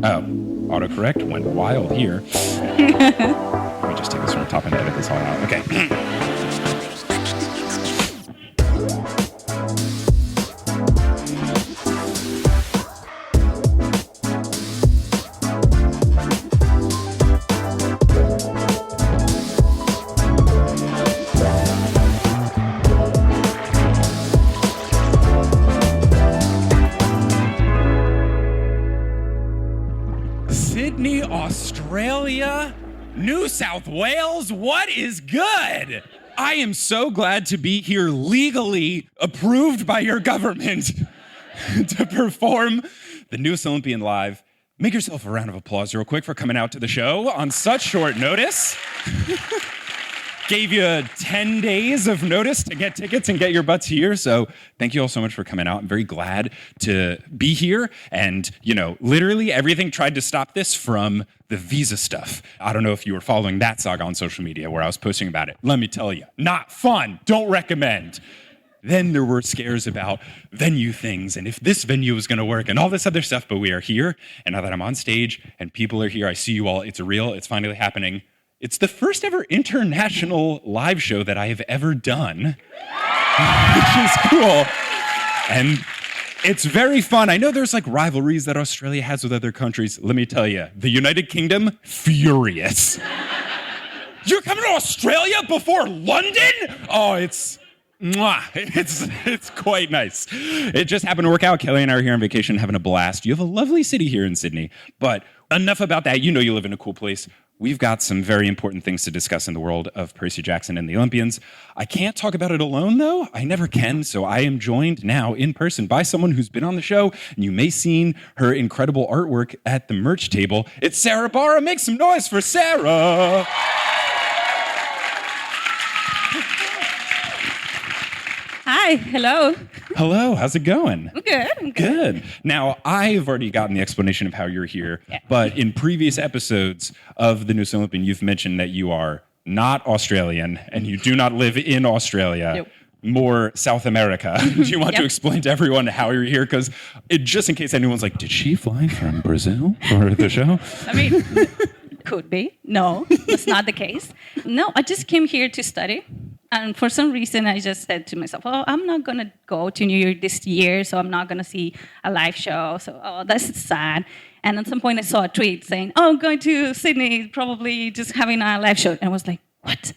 Oh, autocorrect went wild here. Let me just take this from the top and edit this all out. Okay. Sydney, Australia, New South Wales, what is good? I am so glad to be here legally approved by your government to perform the newest Olympian live. Make yourself a round of applause real quick for coming out to the show on such short notice. Gave you 10 days of notice to get tickets and get your butts here. So thank you all so much for coming out. I'm very glad to be here. And, literally everything tried to stop this from the visa stuff. I don't know if you were following that saga on social media where I was posting about it. Let me tell you, not fun. Don't recommend. Then there were scares about venue things and if this venue was going to work and all this other stuff. But we are here. And now that I'm on stage and people are here, I see you all. It's real. It's finally happening. It's the first ever international live show that I have ever done, which is cool. And it's very fun. I know there's like rivalries that Australia has with other countries. Let me tell you, the United Kingdom, furious. You're coming to Australia before London? Oh, it's quite nice. It just happened to work out. Kelly and I are here on vacation having a blast. You have a lovely city here in Sydney, but enough about that. You know you live in a cool place. We've got some very important things to discuss in the world of Percy Jackson and the Olympians. I can't talk about it alone, though. I never can, so I am joined now in person by someone who's been on the show, and you may have seen her incredible artwork at the merch table. It's Sarah Barra. Make some noise for Sarah. Hi, hello. Hello, how's it going? I'm good. Good. Now, I've already gotten the explanation of how you're here, but in previous episodes of the Newest Olympian, you've mentioned that you are not Australian and you do not live in Australia. Nope. More South America. Do you want to explain to everyone how you're here? Because just in case anyone's like, did she fly from Brazil for the show? I mean, could be. No, that's not the case. No, I just came here to study. And for some reason, I just said to myself, I'm not going to go to New York this year, so I'm not going to see a live show. So, that's sad. And at some point, I saw a tweet saying, I'm going to Sydney, probably just having a live show. And I was like, what?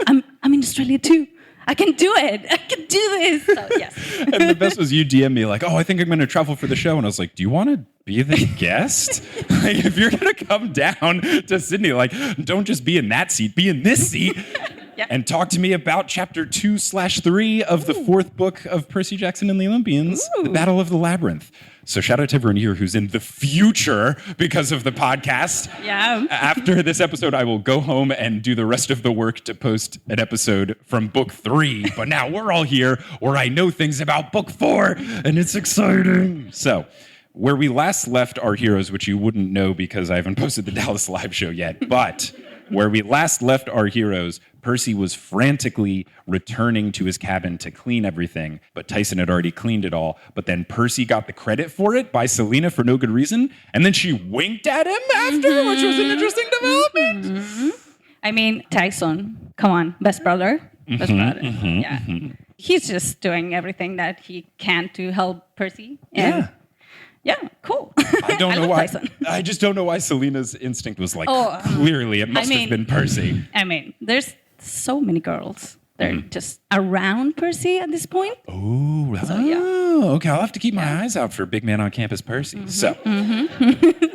I'm in Australia too. I can do it. I can do this. So, yes. And the best was you DM me like, I think I'm going to travel for the show. And I was like, do you want to be the guest? Like, if you're going to come down to Sydney, like, don't just be in that seat, be in this seat. And talk to me about chapter 2/3 of the fourth book of Percy Jackson and the Olympians, The Battle of the Labyrinth. So shout out to everyone here who's in the future because of the podcast. Yeah. After this episode, I will go home and do the rest of the work to post an episode from book 3. But now we're all here where I know things about book 4, and it's exciting. So where we last left our heroes, which you wouldn't know because I haven't posted the Dallas live show yet, but where we last left our heroes, Percy was frantically returning to his cabin to clean everything, but Tyson had already cleaned it all. But then Percy got the credit for it by Selena for no good reason, and then she winked at him after, which was an interesting development. I mean, Tyson, come on, best brother. Yeah. He's just doing everything that he can to help Percy. And yeah, cool. I don't know why. Tyson. I just don't know why Selena's instinct was like, clearly it must have been Percy. I mean, there's so many girls. They're just around Percy at this point. Oh, okay. I'll have to keep my eyes out for big man on campus Percy. So,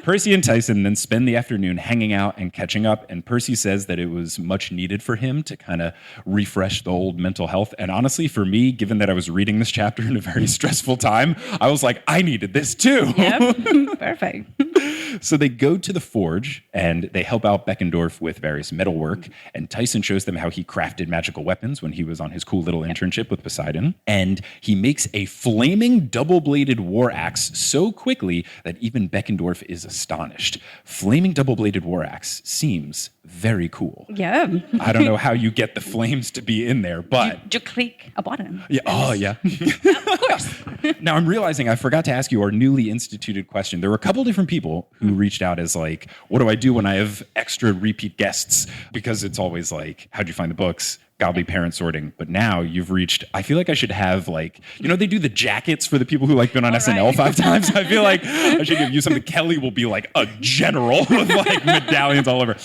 Percy and Tyson then spend the afternoon hanging out and catching up. And Percy says that it was much needed for him to kind of refresh the old mental health. And honestly, for me, given that I was reading this chapter in a very stressful time, I was like, I needed this too. Yep, perfect. So they go to the forge and they help out Beckendorf with various metalwork. And Tyson shows them how he crafted magical weapons when he was on his cool little internship with Poseidon. And he makes a flaming double-bladed war axe so quickly that even Beckendorf is astonished. Flaming double-bladed war axe seems very cool. Yeah. I don't know how you get the flames to be in there, but... You click a button. Yeah. Oh, yeah. Of course. Now, I'm realizing I forgot to ask you our newly instituted question. There were a couple different people who reached out as like, what do I do when I have extra repeat guests? Because it's always like, how'd you find the books? Godly parent sorting. But now you've reached, I feel like I should have like, they do the jackets for the people who like been on SNL 5 times. I feel like I should give you something. Kelly will be like a general with like medallions all over.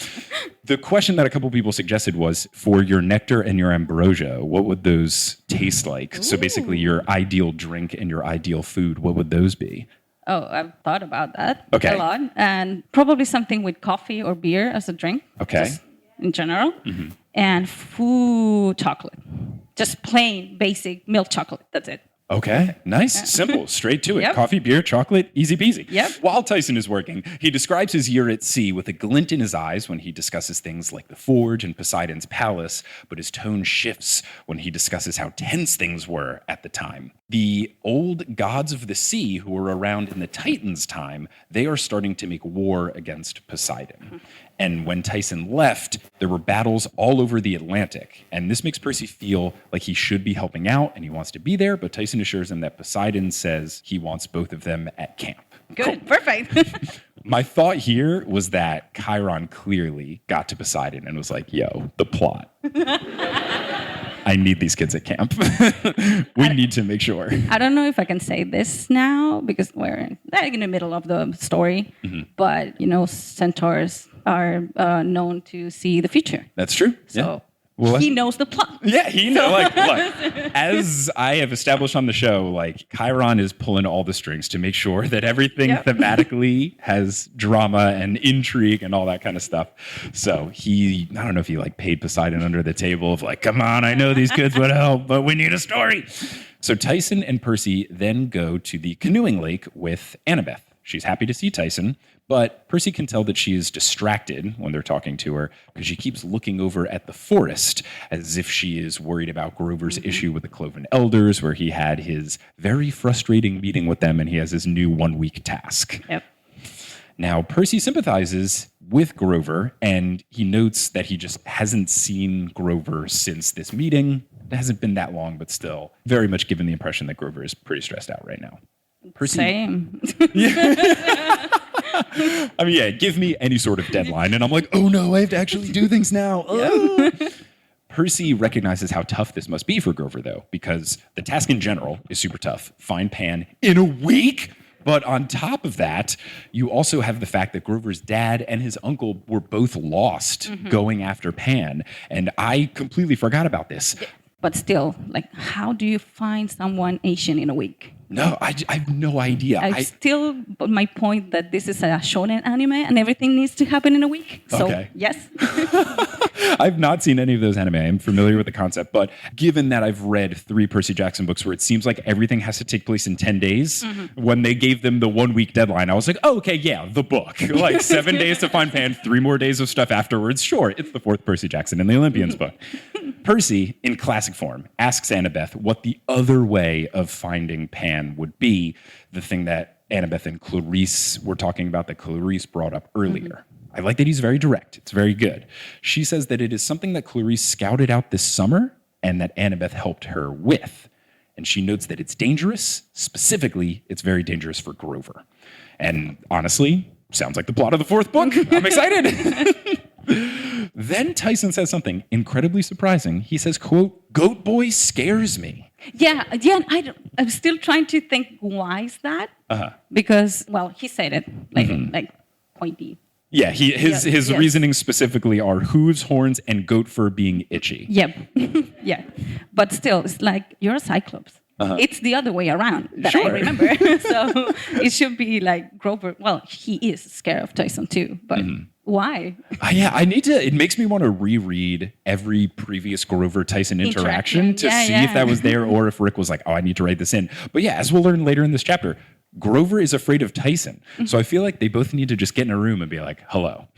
The question that a couple people suggested was for your nectar and your ambrosia, what would those taste like? Ooh. So basically your ideal drink and your ideal food, what would those be? Oh, I've thought about that a lot. And probably something with coffee or beer as a drink. Okay. Just in general. Mm-hmm. And food chocolate. Just plain, basic milk chocolate. That's it. Okay, nice, simple, straight to it. Yep. Coffee, beer, chocolate, easy peasy. Yep. While Tyson is working, he describes his year at sea with a glint in his eyes when he discusses things like the forge and Poseidon's palace, but his tone shifts when he discusses how tense things were at the time. The old gods of the sea who were around in the Titans' time, they are starting to make war against Poseidon. Mm-hmm. And when Tyson left, there were battles all over the Atlantic. And this makes Percy feel like he should be helping out and he wants to be there, but Tyson assures him that Poseidon says he wants both of them at camp. Good, cool. Perfect. My thought here was that Chiron clearly got to Poseidon and was like, yo, the plot. I need these kids at camp. We need to make sure. I don't know if I can say this now because we're like in the middle of the story, but centaurs are known to see the future. That's true. So he knows the plot. Yeah, he knows. Look, as I have established on the show, like Chiron is pulling all the strings to make sure that everything thematically has drama and intrigue and all that kind of stuff. So I don't know if he like paid Poseidon under the table of like, come on, I know these kids would help, but we need a story. So Tyson and Percy then go to the canoeing lake with Annabeth. She's happy to see Tyson, but Percy can tell that she is distracted when they're talking to her because she keeps looking over at the forest as if she is worried about Grover's issue with the Cloven Elders, where he had his very frustrating meeting with them and he has his new 1-week task. Yep. Now, Percy sympathizes with Grover and he notes that he just hasn't seen Grover since this meeting. It hasn't been that long, but still very much given the impression that Grover is pretty stressed out right now. Percy, same. I mean, yeah, give me any sort of deadline, and I'm like, oh no, I have to actually do things now. Oh. Percy recognizes how tough this must be for Grover, though, because the task in general is super tough. Find Pan in a week? But on top of that, you also have the fact that Grover's dad and his uncle were both lost going after Pan, and I completely forgot about this. But still, like, how do you find someone Asian in a week? No, I have no idea. But my point that this is a shonen anime and everything needs to happen in a week. So, okay. Yes. I've not seen any of those anime. I'm familiar with the concept. But given that I've read 3 Percy Jackson books where it seems like everything has to take place in 10 days, when they gave them the 1-week deadline, I was like, oh, okay, yeah, the book. Like 7 days to find Pan, 3 more days of stuff afterwards. Sure, it's the 4th Percy Jackson in the Olympians book. Percy, in classic form, asks Annabeth what the other way of finding Pan would be, the thing that Annabeth and Clarice were talking about that Clarice brought up earlier. I like that he's very direct. It's very good. She says that it is something that Clarice scouted out this summer and that Annabeth helped her with. And she notes that it's dangerous. Specifically, it's very dangerous for Grover. And honestly, sounds like the plot of the 4th book. I'm excited. Then Tyson says something incredibly surprising. He says, quote, "Goat Boy scares me." Yeah. I'm still trying to think, why is that? Because, well, he said it like pointy. Yeah, his reasonings specifically are hooves, horns, and goat fur being itchy. Yep. Yeah. But still, it's like, you're a Cyclops. It's the other way around that I remember. So it should be like Grover. Well, he is scared of Tyson too, but why? I need to. It makes me want to reread every previous Grover Tyson interaction to see if that was there or if Rick was like, oh, I need to write this in. But yeah, as we'll learn later in this chapter, Grover is afraid of Tyson. So I feel like they both need to just get in a room and be like, hello.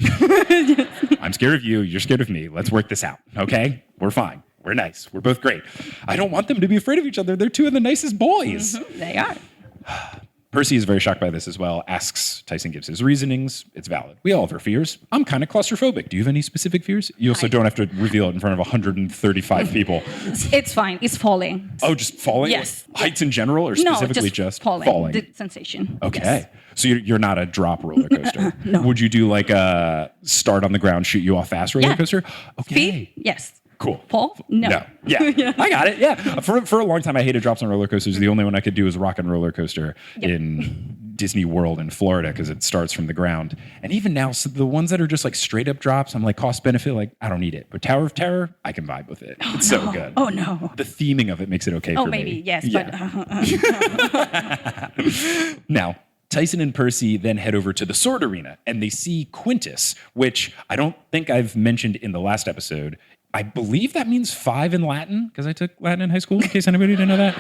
I'm scared of you. You're scared of me. Let's work this out. Okay? We're fine. We're nice. We're both great. I don't want them to be afraid of each other. They're two of the nicest boys. They are. Percy is very shocked by this as well, asks, Tyson gives his reasonings. It's valid. We all have our fears. I'm kind of claustrophobic. Do you have any specific fears? You also don't have to reveal it in front of 135 people. It's fine. It's falling. Oh, just falling? Yes. Heights in general or specifically just falling? falling? The sensation. Okay. Yes. So you're not a drop roller coaster. No. Would you do like a start on the ground, shoot you off fast roller coaster? Okay. Feet? Yes. Cool. Fall? No. Yeah. I got it. Yeah. For a long time, I hated drops on roller coasters. The only one I could do was Rock and Roller Coaster in Disney World in Florida because it starts from the ground. And even now, so the ones that are just like straight up drops, I'm like cost benefit, like I don't need it. But Tower of Terror, I can vibe with it. It's so good. Oh no. The theming of it makes it okay for me. Oh, maybe yes, but now. Tyson and Percy then head over to the sword arena and they see Quintus, which I don't think I've mentioned in the last episode. I believe that means 5 in Latin because I took Latin in high school, in case anybody didn't know that.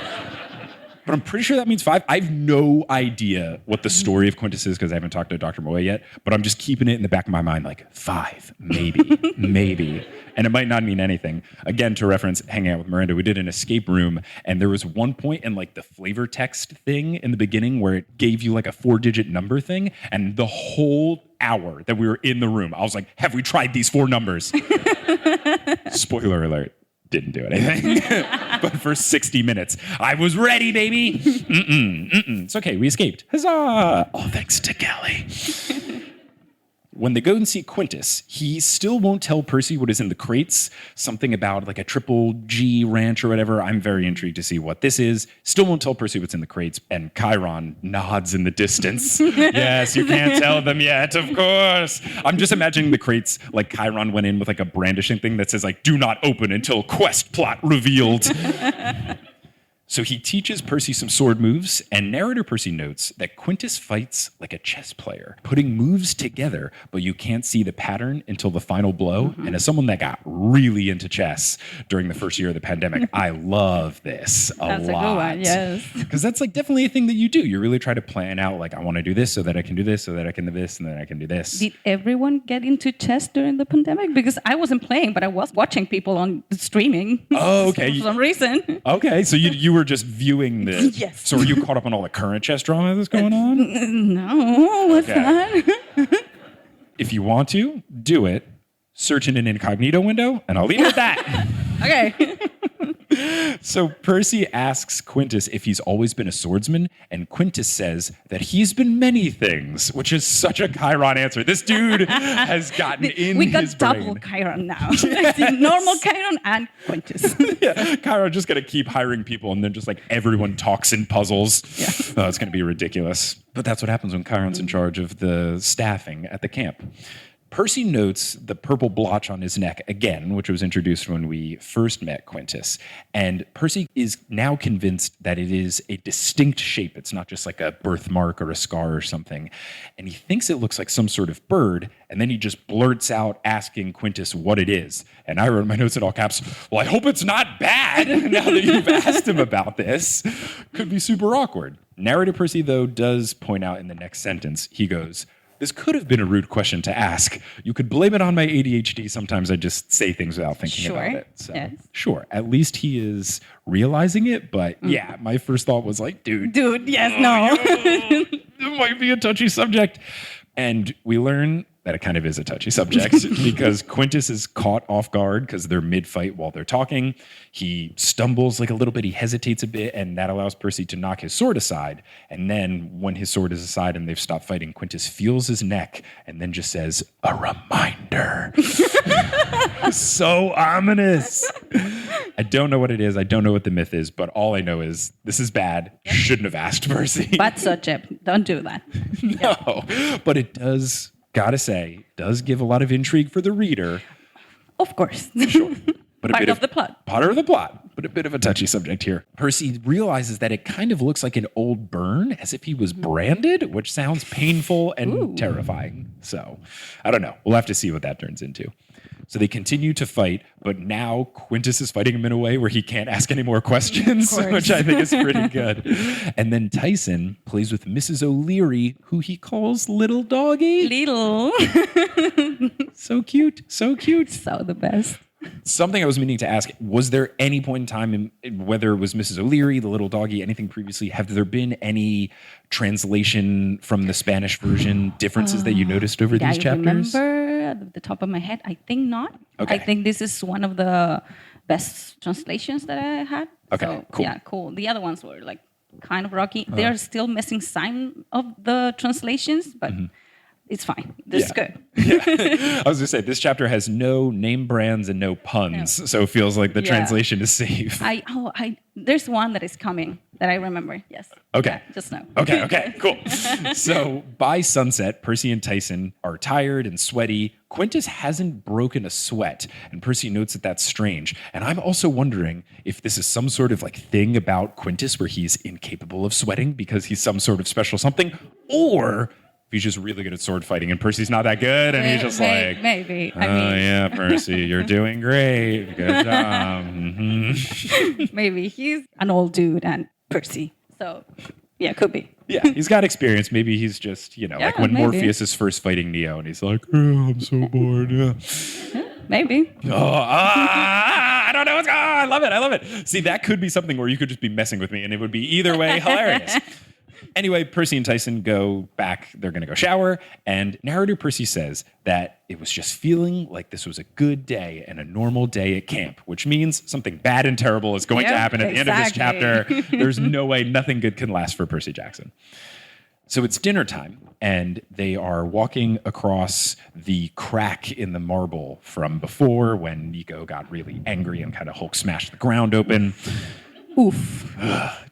But I'm pretty sure that means 5. I have no idea what the story of Quintus is because I haven't talked to Dr. Moy yet, but I'm just keeping it in the back of my mind like 5, maybe, maybe. And it might not mean anything. Again, to reference hanging out with Miranda, we did an escape room and there was one point in like the flavor text thing in the beginning where it gave you like a 4-digit number thing. And the whole hour that we were in the room, I was like, have we tried these 4 numbers? Spoiler alert. Didn't do anything. But for 60 minutes, I was ready, baby. It's okay. We escaped. Huzzah. All thanks to Kelly. When they go and see Quintus, he still won't tell Percy what is in the crates, something about like a triple G ranch or whatever. I'm very intrigued to see what this is. Still won't tell Percy what's in the crates. And Chiron nods in the distance. Yes, you can't tell them yet, of course. I'm just imagining the crates like Chiron went in with like a brandishing thing that says like, do not open until quest plot revealed. So he teaches Percy some sword moves, and narrator Percy notes that Quintus fights like a chess player, putting moves together, but you can't see the pattern until the final blow. And as someone that got really into chess during the first year of the pandemic, I love this a lot. That's a good one, yes. Because that's like definitely a thing that you do. You really try to plan out like, I want to do this so that I can do this, so that I can do this, and then I can do this. Did everyone get into chess during the pandemic? Because I wasn't playing, but I was watching people on streaming. Oh, okay. For some reason. Okay, so you were just viewing the... Yes. So were you caught up on all the current chess drama that's going on? No, what's that? If you want to, do it. Search in an incognito window, and I'll leave it at that. Okay. So Percy asks Quintus if he's always been a swordsman, and Quintus says that he's been many things, which is such a Chiron answer. This dude has gotten in we got his brain. double Chiron now. Normal Chiron and Quintus. Yeah, Chiron just going to keep hiring people, and then just like everyone talks in puzzles. Yeah. Oh, it's going to be ridiculous. But that's what happens when Chiron's in charge of the staffing at the camp. Percy notes the purple blotch on his neck again, which was introduced when we first met Quintus. And Percy is now convinced that it is a distinct shape. It's not just like a birthmark or a scar or something. And he thinks it looks like some sort of bird. And then he just blurts out asking Quintus what it is. And I wrote in my notes in all caps, well, I hope it's not bad now that you've asked him about this. Could be super awkward. Narrator Percy, though, does point out in the next sentence, he goes, this could have been a rude question to ask. You could blame it on my ADHD. Sometimes I just say things without thinking about it. So, yes. Sure. At least he is realizing it. But yeah, my first thought was like, dude, yes, no. It might be a touchy subject. And we learn that it kind of is a touchy subject because Quintus is caught off guard because they're mid-fight while they're talking. He stumbles like a little bit. He hesitates a bit, and that allows Percy to knock his sword aside. And then when his sword is aside and they've stopped fighting, Quintus feels his neck and then just says, a reminder. So ominous. I don't know what it is. I don't know what the myth is, but all I know is this is bad. Shouldn't have asked Percy. Bad subject. Don't do that. No, but it does... Gotta say, does give a lot of intrigue for the reader. Of course. Sure. But Part of the plot. Part of the plot, but a bit of a touchy subject here. Percy realizes that it kind of looks like an old burn, as if he was branded, which sounds painful and terrifying. So, I don't know. We'll have to see what that turns into. So they continue to fight, but now Quintus is fighting him in a way where he can't ask any more questions, which I think is pretty good. And then Tyson plays with Mrs. O'Leary, who he calls Little Doggy. Little. So cute, so cute. So the best. Something I was meaning to ask, was there any point in time, whether it was Mrs. O'Leary, the Little Doggy, anything previously, have there been any translation from the Spanish version differences that you noticed over these chapters? I remember at the top of my head, I think not. Okay. I think this is one of the best translations that I had. Okay, so, cool. Yeah, cool. The other ones were like kind of rocky. They are still missing some of the translations, but it's fine. This is good. I was going to say, this chapter has no name brands and no puns, so it feels like the translation is safe. There's one that is coming that I remember. Yes. Okay. Yeah, just now. Okay, cool. So by sunset, Percy and Tyson are tired and sweaty. Quintus hasn't broken a sweat, and Percy notes that that's strange. And I'm also wondering if this is some sort of like thing about Quintus where he's incapable of sweating because he's some sort of special something, or he's just really good at sword fighting, and Percy's not that good, and he's just like, maybe. Yeah, Percy, you're doing great. Good job. Maybe he's an old dude and Percy. So, yeah, could be. Yeah, he's got experience. Maybe he's just, like when Morpheus is first fighting Neo, and he's like, I'm so bored. Yeah. Maybe. I don't know what's going on. I love it. See, that could be something where you could just be messing with me, and it would be either way hilarious. Anyway, Percy and Tyson go back. They're going to go shower. And narrator Percy says that it was just feeling like this was a good day and a normal day at camp, which means something bad and terrible is going to happen at the end of this chapter. There's no way nothing good can last for Percy Jackson. So it's dinner time, and they are walking across the crack in the marble from before when Nico got really angry and kind of Hulk smashed the ground open. Oof.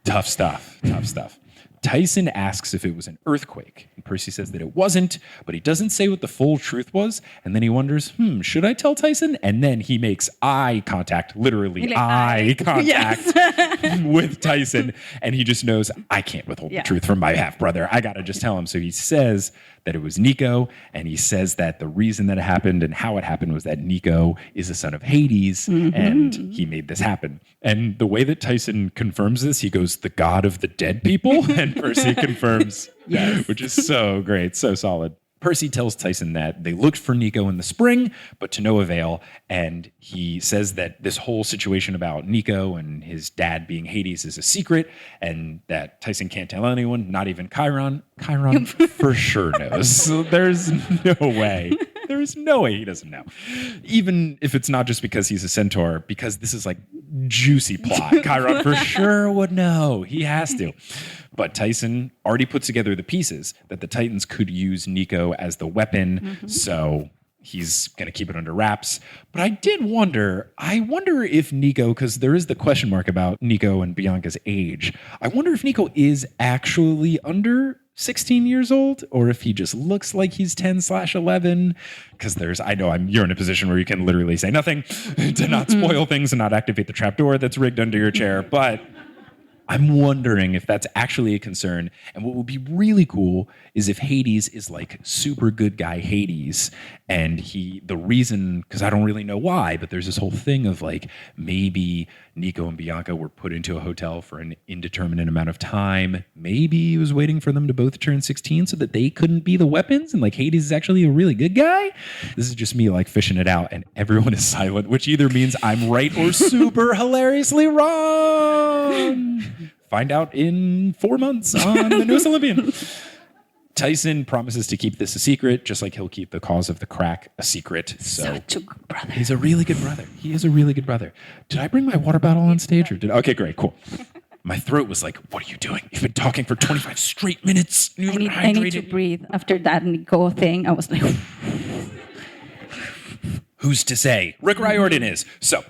Tough stuff. Tyson asks if it was an earthquake, and Percy says that it wasn't, but he doesn't say what the full truth was, and then he wonders, should I tell Tyson? And then he makes eye contact, literally eye contact with Tyson, and he just knows, I can't withhold the truth from my half-brother. I gotta just tell him. So he says that it was Nico, and he says that the reason that it happened and how it happened was that Nico is a son of Hades, and he made this happen. And the way that Tyson confirms this, he goes, the god of the dead people, and Percy confirms, which is so great, so solid. Percy tells Tyson that they looked for Nico in the spring, but to no avail, and he says that this whole situation about Nico and his dad being Hades is a secret, and that Tyson can't tell anyone, not even Chiron. Chiron for sure knows. So there's no way. There's no way he doesn't know. Even if it's not just because he's a centaur, because this is like juicy plot. Chiron for sure would know. He has to. But Tyson already put together the pieces that the Titans could use Nico as the weapon. So he's going to keep it under wraps. But I did wonder, if Nico, because there is the question mark about Nico and Bianca's age. I wonder if Nico is actually under 16 years old, or if he just looks like he's 10/11, because you're in a position where you can literally say nothing to not spoil things and not activate the trapdoor that's rigged under your chair. But I'm wondering if that's actually a concern. And what would be really cool is if Hades is like super good guy Hades, and the reason, because I don't really know why, but there's this whole thing of like maybe Nico and Bianca were put into a hotel for an indeterminate amount of time. Maybe he was waiting for them to both turn 16 so that they couldn't be the weapons, and like Hades is actually a really good guy. This is just me like fishing it out, and everyone is silent, which either means I'm right or super hilariously wrong. Find out in 4 months on the newest Olympian. Tyson promises to keep this a secret, just like he'll keep the cause of the crack a secret. Such a good brother. He's a really good brother. He is a really good brother. Did I bring my water bottle on stage? Okay, great, cool. My throat was like, what are you doing? You've been talking for 25 straight minutes. I need to breathe. After that Nico thing, I was like... Who's to say? Rick Riordan is. So,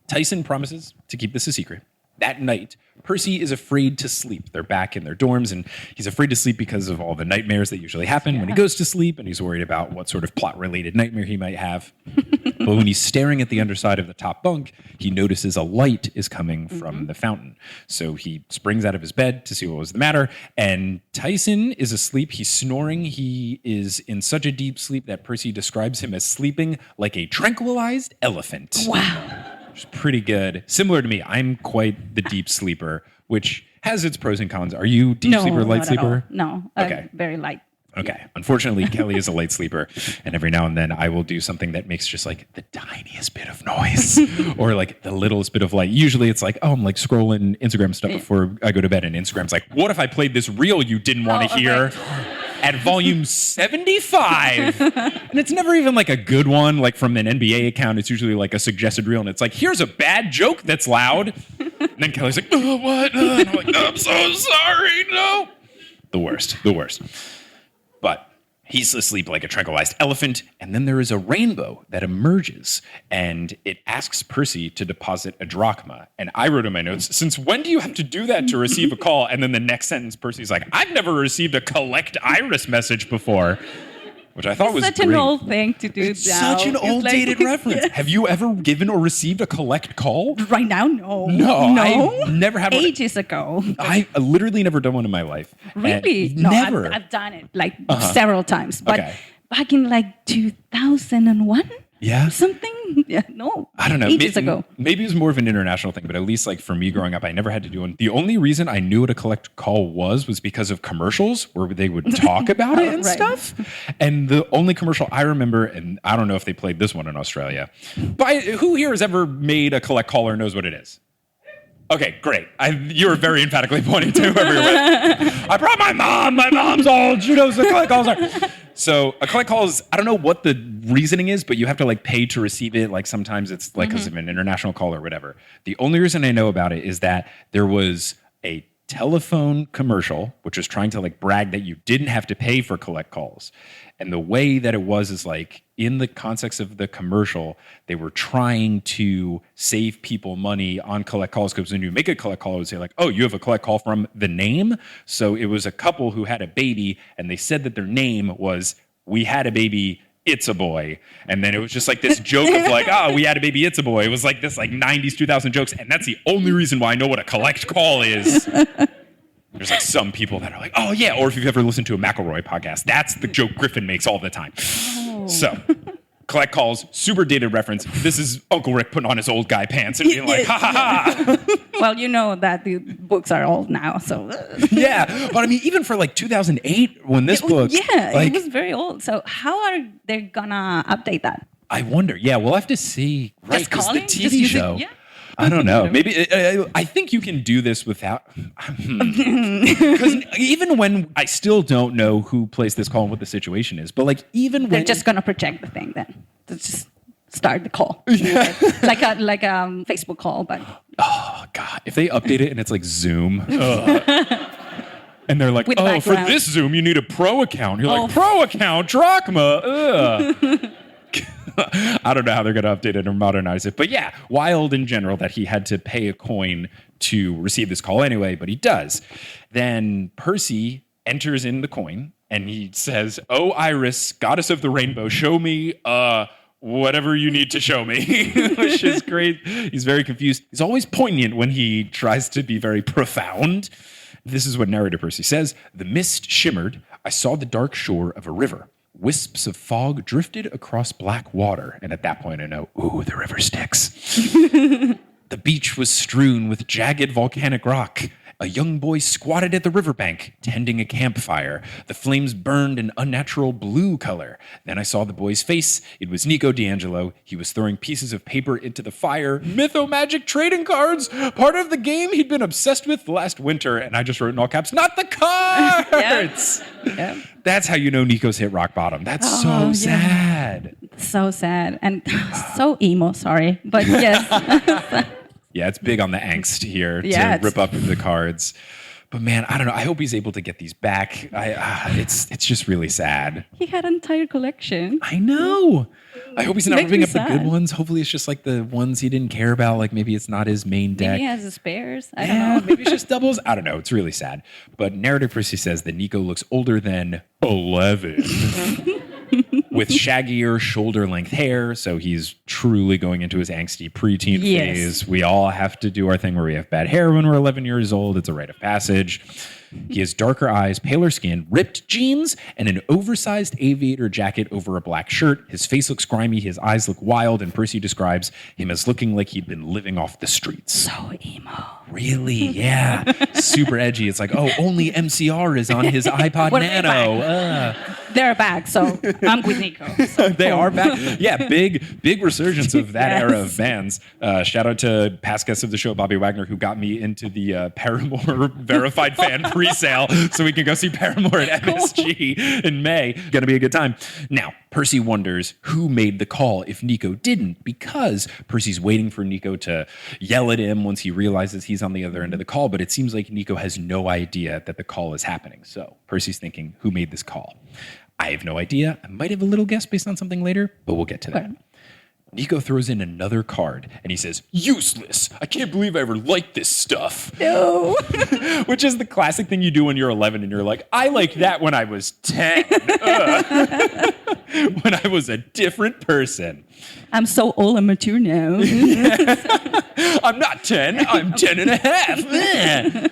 Tyson promises to keep this a secret. That night, Percy is afraid to sleep. They're back in their dorms, and he's afraid to sleep because of all the nightmares that usually happen when he goes to sleep, and he's worried about what sort of plot-related nightmare he might have. But when he's staring at the underside of the top bunk, he notices a light is coming from the fountain. So he springs out of his bed to see what was the matter. And Tyson is asleep. He's snoring. He is in such a deep sleep that Percy describes him as sleeping like a tranquilized elephant. Wow. Which is pretty good. Similar to me, I'm quite the deep sleeper, which has its pros and cons. Are you deep sleeper, light sleeper? No, Okay. Very light. Okay. Unfortunately, Kelly is a light sleeper, and every now and then I will do something that makes just like the tiniest bit of noise or like the littlest bit of light. Usually it's like, oh, I'm like scrolling Instagram stuff before I go to bed, and Instagram's like, what if I played this reel you didn't want to hear? At volume 75. And it's never even like a good one, like from an NBA account. It's usually like a suggested reel. And it's like, here's a bad joke that's loud. And then Kelly's like, oh, what? And I'm like, no, I'm so sorry. No. The worst. But he's asleep like a tranquilized elephant. And then there is a rainbow that emerges. And it asks Percy to deposit a drachma. And I wrote in my notes, since when do you have to do that to receive a call? And then the next sentence, Percy's like, I've never received a collect iris message before. Which I thought was such great. an old thing to do It's now. such an old dated reference. Yes. Have you ever given or received a collect call? Right now, no. No, I've never had one. Ages ago. I literally never done one in my life. Really? And No, never. I've done it like several times. But Okay. back in like 2001? Yeah? Something? Yeah, no. I don't know. Ages ago. Maybe it was more of an international thing, but at least like for me growing up, I never had to do one. The only reason I knew what a collect call was because of commercials where they would talk about it and Right. stuff. And the only commercial I remember, and I don't know if they played this one in Australia, but who here has ever made a collect call or knows what it is? Okay, great. You were very emphatically pointing to whoever you're with. I brought my mom. My mom's old. She knows what collect calls are. So a collect call is, I don't know what the reasoning is, but you have to like pay to receive it. Like sometimes it's like because of an international call or whatever. The only reason I know about it is that there was a telephone commercial, which was trying to like brag that you didn't have to pay for collect calls. And the way that it was is like in the context of the commercial, they were trying to save people money on collect calls because when you make a collect call, it would say like, oh, you have a collect call from the name. So it was a couple who had a baby and they said that their name was, we had a baby, it's a boy. And then it was just like this joke of like, oh, we had a baby, it's a boy. It was like this like 90s, 2000 jokes. And that's the only reason why I know what a collect call is. There's like some people that are like, oh yeah, or if you've ever listened to a McElroy podcast, that's the joke Griffin makes all the time. Oh. So, collect calls, super dated reference. This is Uncle Rick putting on his old guy pants and being like, ha ha ha. Well, you know that the books are old now, so. Yeah, but I mean, even for like 2008, when this book. Yeah, like, it was very old. So how are they gonna update that? I wonder. Yeah, we'll have to see. Right, Just because the calling? TV Just using- show. yeah. I don't know. Maybe I think you can do this without. Because even when I still don't know who plays this call and what the situation is, but like even when They're just gonna project the thing then. Let's just start the call. Yeah. like a Facebook call, but oh god, if they update it and it's like Zoom. And they're like, With oh, for background. this Zoom, you need a pro account. You're Oh. like, pro account, drachma. Ugh. I don't know how they're going to update it or modernize it. But yeah, wild in general that he had to pay a coin to receive this call anyway, but he does. Then Percy enters in the coin and he says, oh, Iris, goddess of the rainbow, show me whatever you need to show me, which is great. He's very confused. He's always poignant when he tries to be very profound. This is what narrator Percy says. The mist shimmered. I saw the dark shore of a river. Wisps of fog drifted across black water. And at that point, I know, ooh, the river Styx. The beach was strewn with jagged volcanic rock. A young boy squatted at the riverbank, tending a campfire. The flames burned an unnatural blue color. Then I saw the boy's face. It was Nico D'Angelo. He was throwing pieces of paper into the fire. Mytho-magic trading cards! Part of the game he'd been obsessed with last winter. And I just wrote in all caps, not the cards! yeah. That's how you know Nico's hit rock bottom. That's so sad. So sad and so emo, sorry. But yes. Yeah, it's big on the angst here Yeah, to rip up the cards. But man, I don't know. I hope he's able to get these back. It's just really sad. He had an entire collection. I know. I hope he's not Makes ripping me up the sad. good ones. Hopefully it's just like the ones he didn't care about. Like maybe it's not his main deck. Maybe he has the spares. I don't Yeah, know. maybe it's just doubles. I don't know. It's really sad. But narrative Percy says that Nico looks older than 11. with shaggier shoulder-length hair, so he's truly going into his angsty preteen phase. We all have to do our thing where we have bad hair when we're 11 years old. It's a rite of passage. He has darker eyes, paler skin, ripped jeans, and an oversized aviator jacket over a black shirt. His face looks grimy, his eyes look wild, and Percy describes him as looking like he'd been living off the streets. So emo. Really? Yeah. Super edgy. It's like, oh, only MCR is on his iPod Nano. They're back, so I'm with Nico. So they are back. Yeah, big resurgence of that era of bands. Shout out to past guests of the show, Bobby Wagner, who got me into the Paramore verified fan pre-sale so we can go see Paramore at MSG in May. Gonna be a good time. Now, Percy wonders who made the call if Nico didn't, because Percy's waiting for Nico to yell at him once he realizes he's on the other end of the call, but it seems like Nico has no idea that the call is happening. So Percy's thinking, who made this call? I have no idea. I might have a little guess based on something later, but we'll get to that. Nico throws in another card and he says, useless. I can't believe I ever liked this stuff. No. Which is the classic thing you do when you're 11 and you're like, I liked that when I was 10. When I was a different person. I'm so old and mature now. I'm not 10. I'm 10 and a half.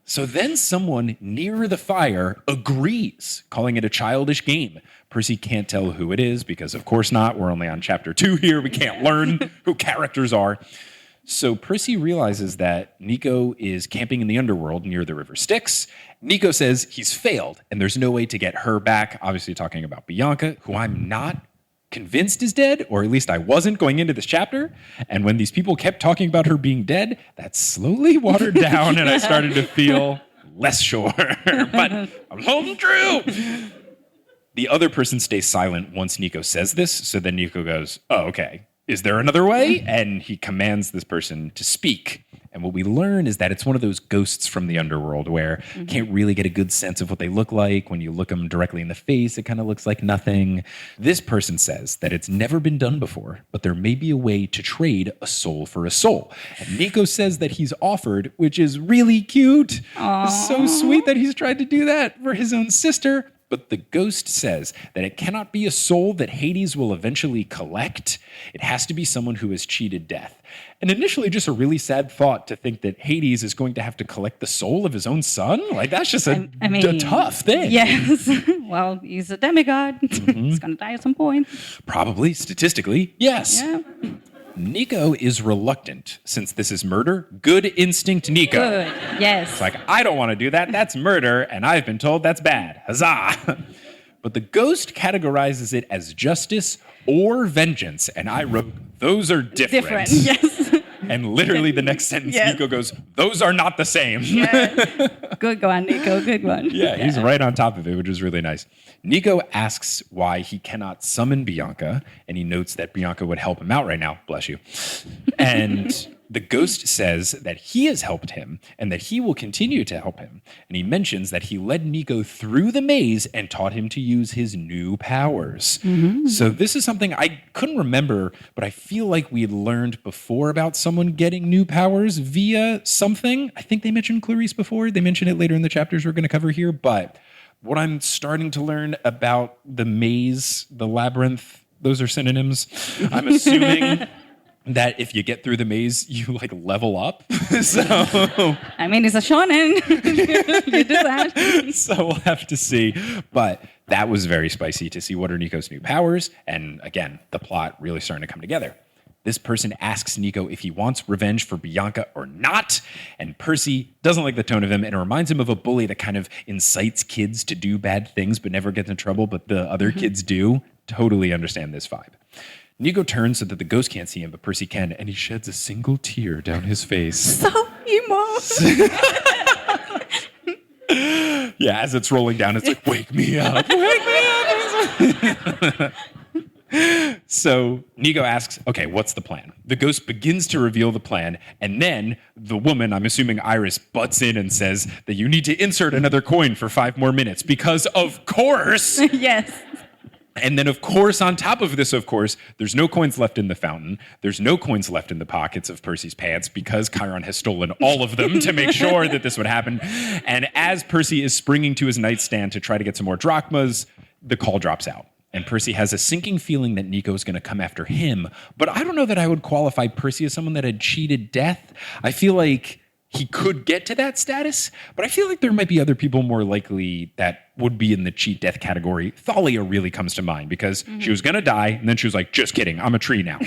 So then someone near the fire agrees, calling it a childish game. Percy can't tell who it is because, of course not. We're only on chapter 2 here. We can't learn who characters are. So Percy realizes that Nico is camping in the underworld near the river Styx. Nico says he's failed and there's no way to get her back. Obviously talking about Bianca, who I'm not convinced is dead, or at least I wasn't going into this chapter. And when these people kept talking about her being dead, that slowly watered down and I started to feel less sure. But I'm holding true. The other person stays silent once Nico says this. So then Nico goes, oh, okay. Is there another way? And he commands this person to speak. And what we learn is that it's one of those ghosts from the underworld where you can't really get a good sense of what they look like. When you look them directly in the face, it kind of looks like nothing. This person says that it's never been done before, but there may be a way to trade a soul for a soul. And Nico says that he's offered, which is really cute. It's so sweet that he's tried to do that for his own sister. But the ghost says that it cannot be a soul that Hades will eventually collect. It has to be someone who has cheated death. And initially, just a really sad thought to think that Hades is going to have to collect the soul of his own son. Like, that's just a tough thing. Yes. Well, he's a demigod. He's going to die at some point. Probably, statistically, yes. Yeah. Nico is reluctant since this is murder. Good instinct, Nico. Good, yes. It's like, I don't want to do that. That's murder, and I've been told that's bad. Huzzah! But the ghost categorizes it as justice or vengeance, and I wrote, those are different. Yes. And literally the next sentence, Nico goes, those are not the same. Yeah. Good one, Nico. Good one. Yeah, he's right on top of it, which is really nice. Nico asks why he cannot summon Bianca, and he notes that Bianca would help him out right now. Bless you. And the ghost says that he has helped him and that he will continue to help him. And he mentions that he led Nico through the maze and taught him to use his new powers. So this is something I couldn't remember, but I feel like we had learned before about someone getting new powers via something. I think they mentioned Clarice before. They mention it later in the chapters we're going to cover here. But what I'm starting to learn about the maze, the labyrinth, those are synonyms. I'm assuming that if you get through the maze, you like level up. So I mean, it's a shonen. You do that. So we'll have to see. But that was very spicy to see what are Nico's new powers. And again, the plot really starting to come together. This person asks Nico if he wants revenge for Bianca or not. And Percy doesn't like the tone of him. And it reminds him of a bully that kind of incites kids to do bad things but never gets in trouble, but the other kids do. Totally understand this vibe. Nico turns so that the ghost can't see him, but Percy can, and he sheds a single tear down his face. So emo. Yeah, as it's rolling down, it's like, wake me up, wake me up. So Nico asks, okay, what's the plan? The ghost begins to reveal the plan, and then the woman, I'm assuming Iris, butts in and says that you need to insert another coin for 5 more minutes, because of course. Yes. And then, of course, on top of this, of course, there's no coins left in the fountain. There's no coins left in the pockets of Percy's pants because Chiron has stolen all of them to make sure that this would happen. And as Percy is springing to his nightstand to try to get some more drachmas, the call drops out. And Percy has a sinking feeling that Nico is going to come after him. But I don't know that I would qualify Percy as someone that had cheated death. I feel like he could get to that status, but I feel like there might be other people more likely that would be in the cheat death category. Thalia really comes to mind because she was going to die, and then she was like, just kidding, I'm a tree now.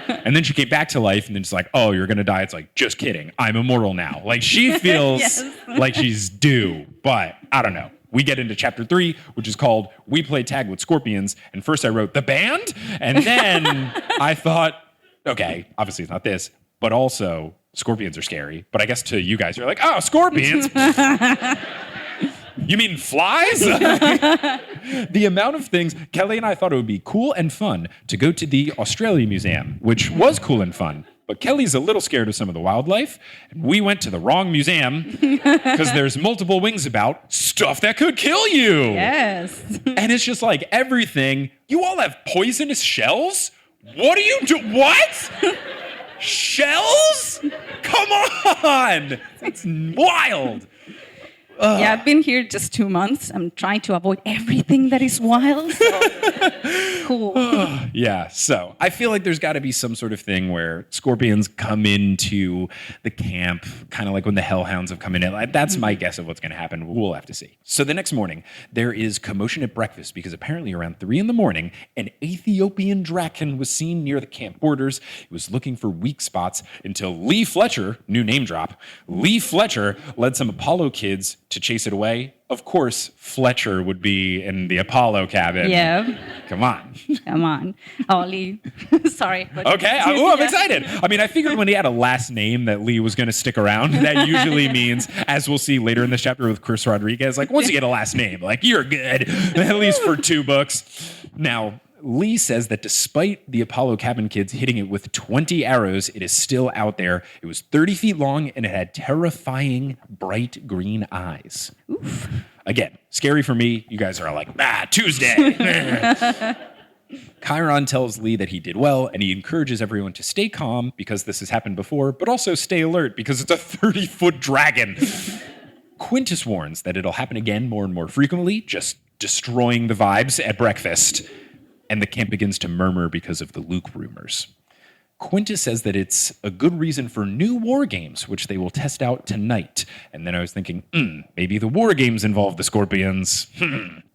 And then she came back to life, and then she's like, oh, you're going to die. It's like, just kidding, I'm immortal now. Like, she feels like she's due, but I don't know. We get into chapter 3, which is called We Play Tag with Scorpions. And first I wrote the band, and then I thought, okay, obviously it's not this, but also scorpions are scary. But I guess to you guys, you're like, oh, scorpions? You mean flies? The amount of things, Kelly and I thought it would be cool and fun to go to the Australia Museum, which was cool and fun. But Kelly's a little scared of some of the wildlife. And we went to the wrong museum because there's multiple wings about stuff that could kill you. Yes. And it's just like everything. You all have poisonous shells? What do you do? What? Shells? Come on. It's wild. Yeah, I've been here just 2 months. I'm trying to avoid everything that is wild. So. Cool. Yeah, so I feel like there's got to be some sort of thing where scorpions come into the camp, kind of like when the hellhounds have come in. That's my guess of what's going to happen. We'll have to see. So the next morning, there is commotion at breakfast because apparently around 3 a.m, an Ethiopian draken was seen near the camp borders. He was looking for weak spots until Lee Fletcher, new name drop, Lee Fletcher led some Apollo kids to chase it away. Of course, Fletcher would be in the Apollo cabin. Yeah. Come on. Come on. Oh, Lee. Sorry. Okay. I'm excited. I mean, I figured when he had a last name that Lee was going to stick around. That usually means, as we'll see later in this chapter with Chris Rodriguez, like once you get a last name, like you're good, at least for 2 books. Now, Lee says that despite the Apollo cabin kids hitting it with 20 arrows, it is still out there. It was 30 feet long, and it had terrifying, bright green eyes. Oof. Again, scary for me. You guys are like, Tuesday. Chiron tells Lee that he did well, and he encourages everyone to stay calm because this has happened before, but also stay alert because it's a 30-foot dragon. Quintus warns that it'll happen again more and more frequently, just destroying the vibes at breakfast. And the camp begins to murmur because of the Luke rumors. Quintus says that it's a good reason for new war games, which they will test out tonight. And then I was thinking, maybe the war games involve the scorpions.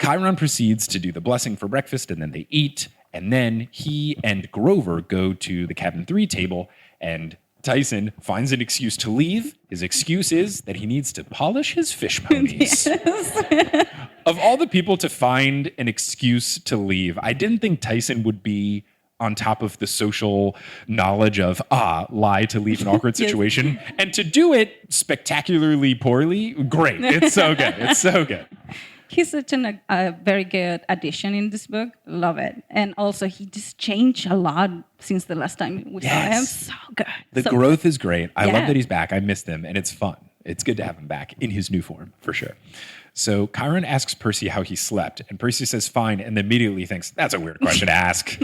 Chiron proceeds to do the blessing for breakfast, and then they eat. And then he and Grover go to the cabin 3 table, and Tyson finds an excuse to leave. His excuse is that he needs to polish his fish ponies. Yes. Of all the people to find an excuse to leave, I didn't think Tyson would be on top of the social knowledge of, lie to leave an awkward situation. Yes. And to do it spectacularly poorly, great. It's so good. It's so good. He's such a very good addition in this book. Love it. And also, he just changed a lot since the last time we saw him. So good. The growth is great. I love that he's back. I missed him, and it's fun. It's good to have him back in his new form, for sure. So Chiron asks Percy how he slept, and Percy says fine, and immediately thinks, that's a weird question to ask.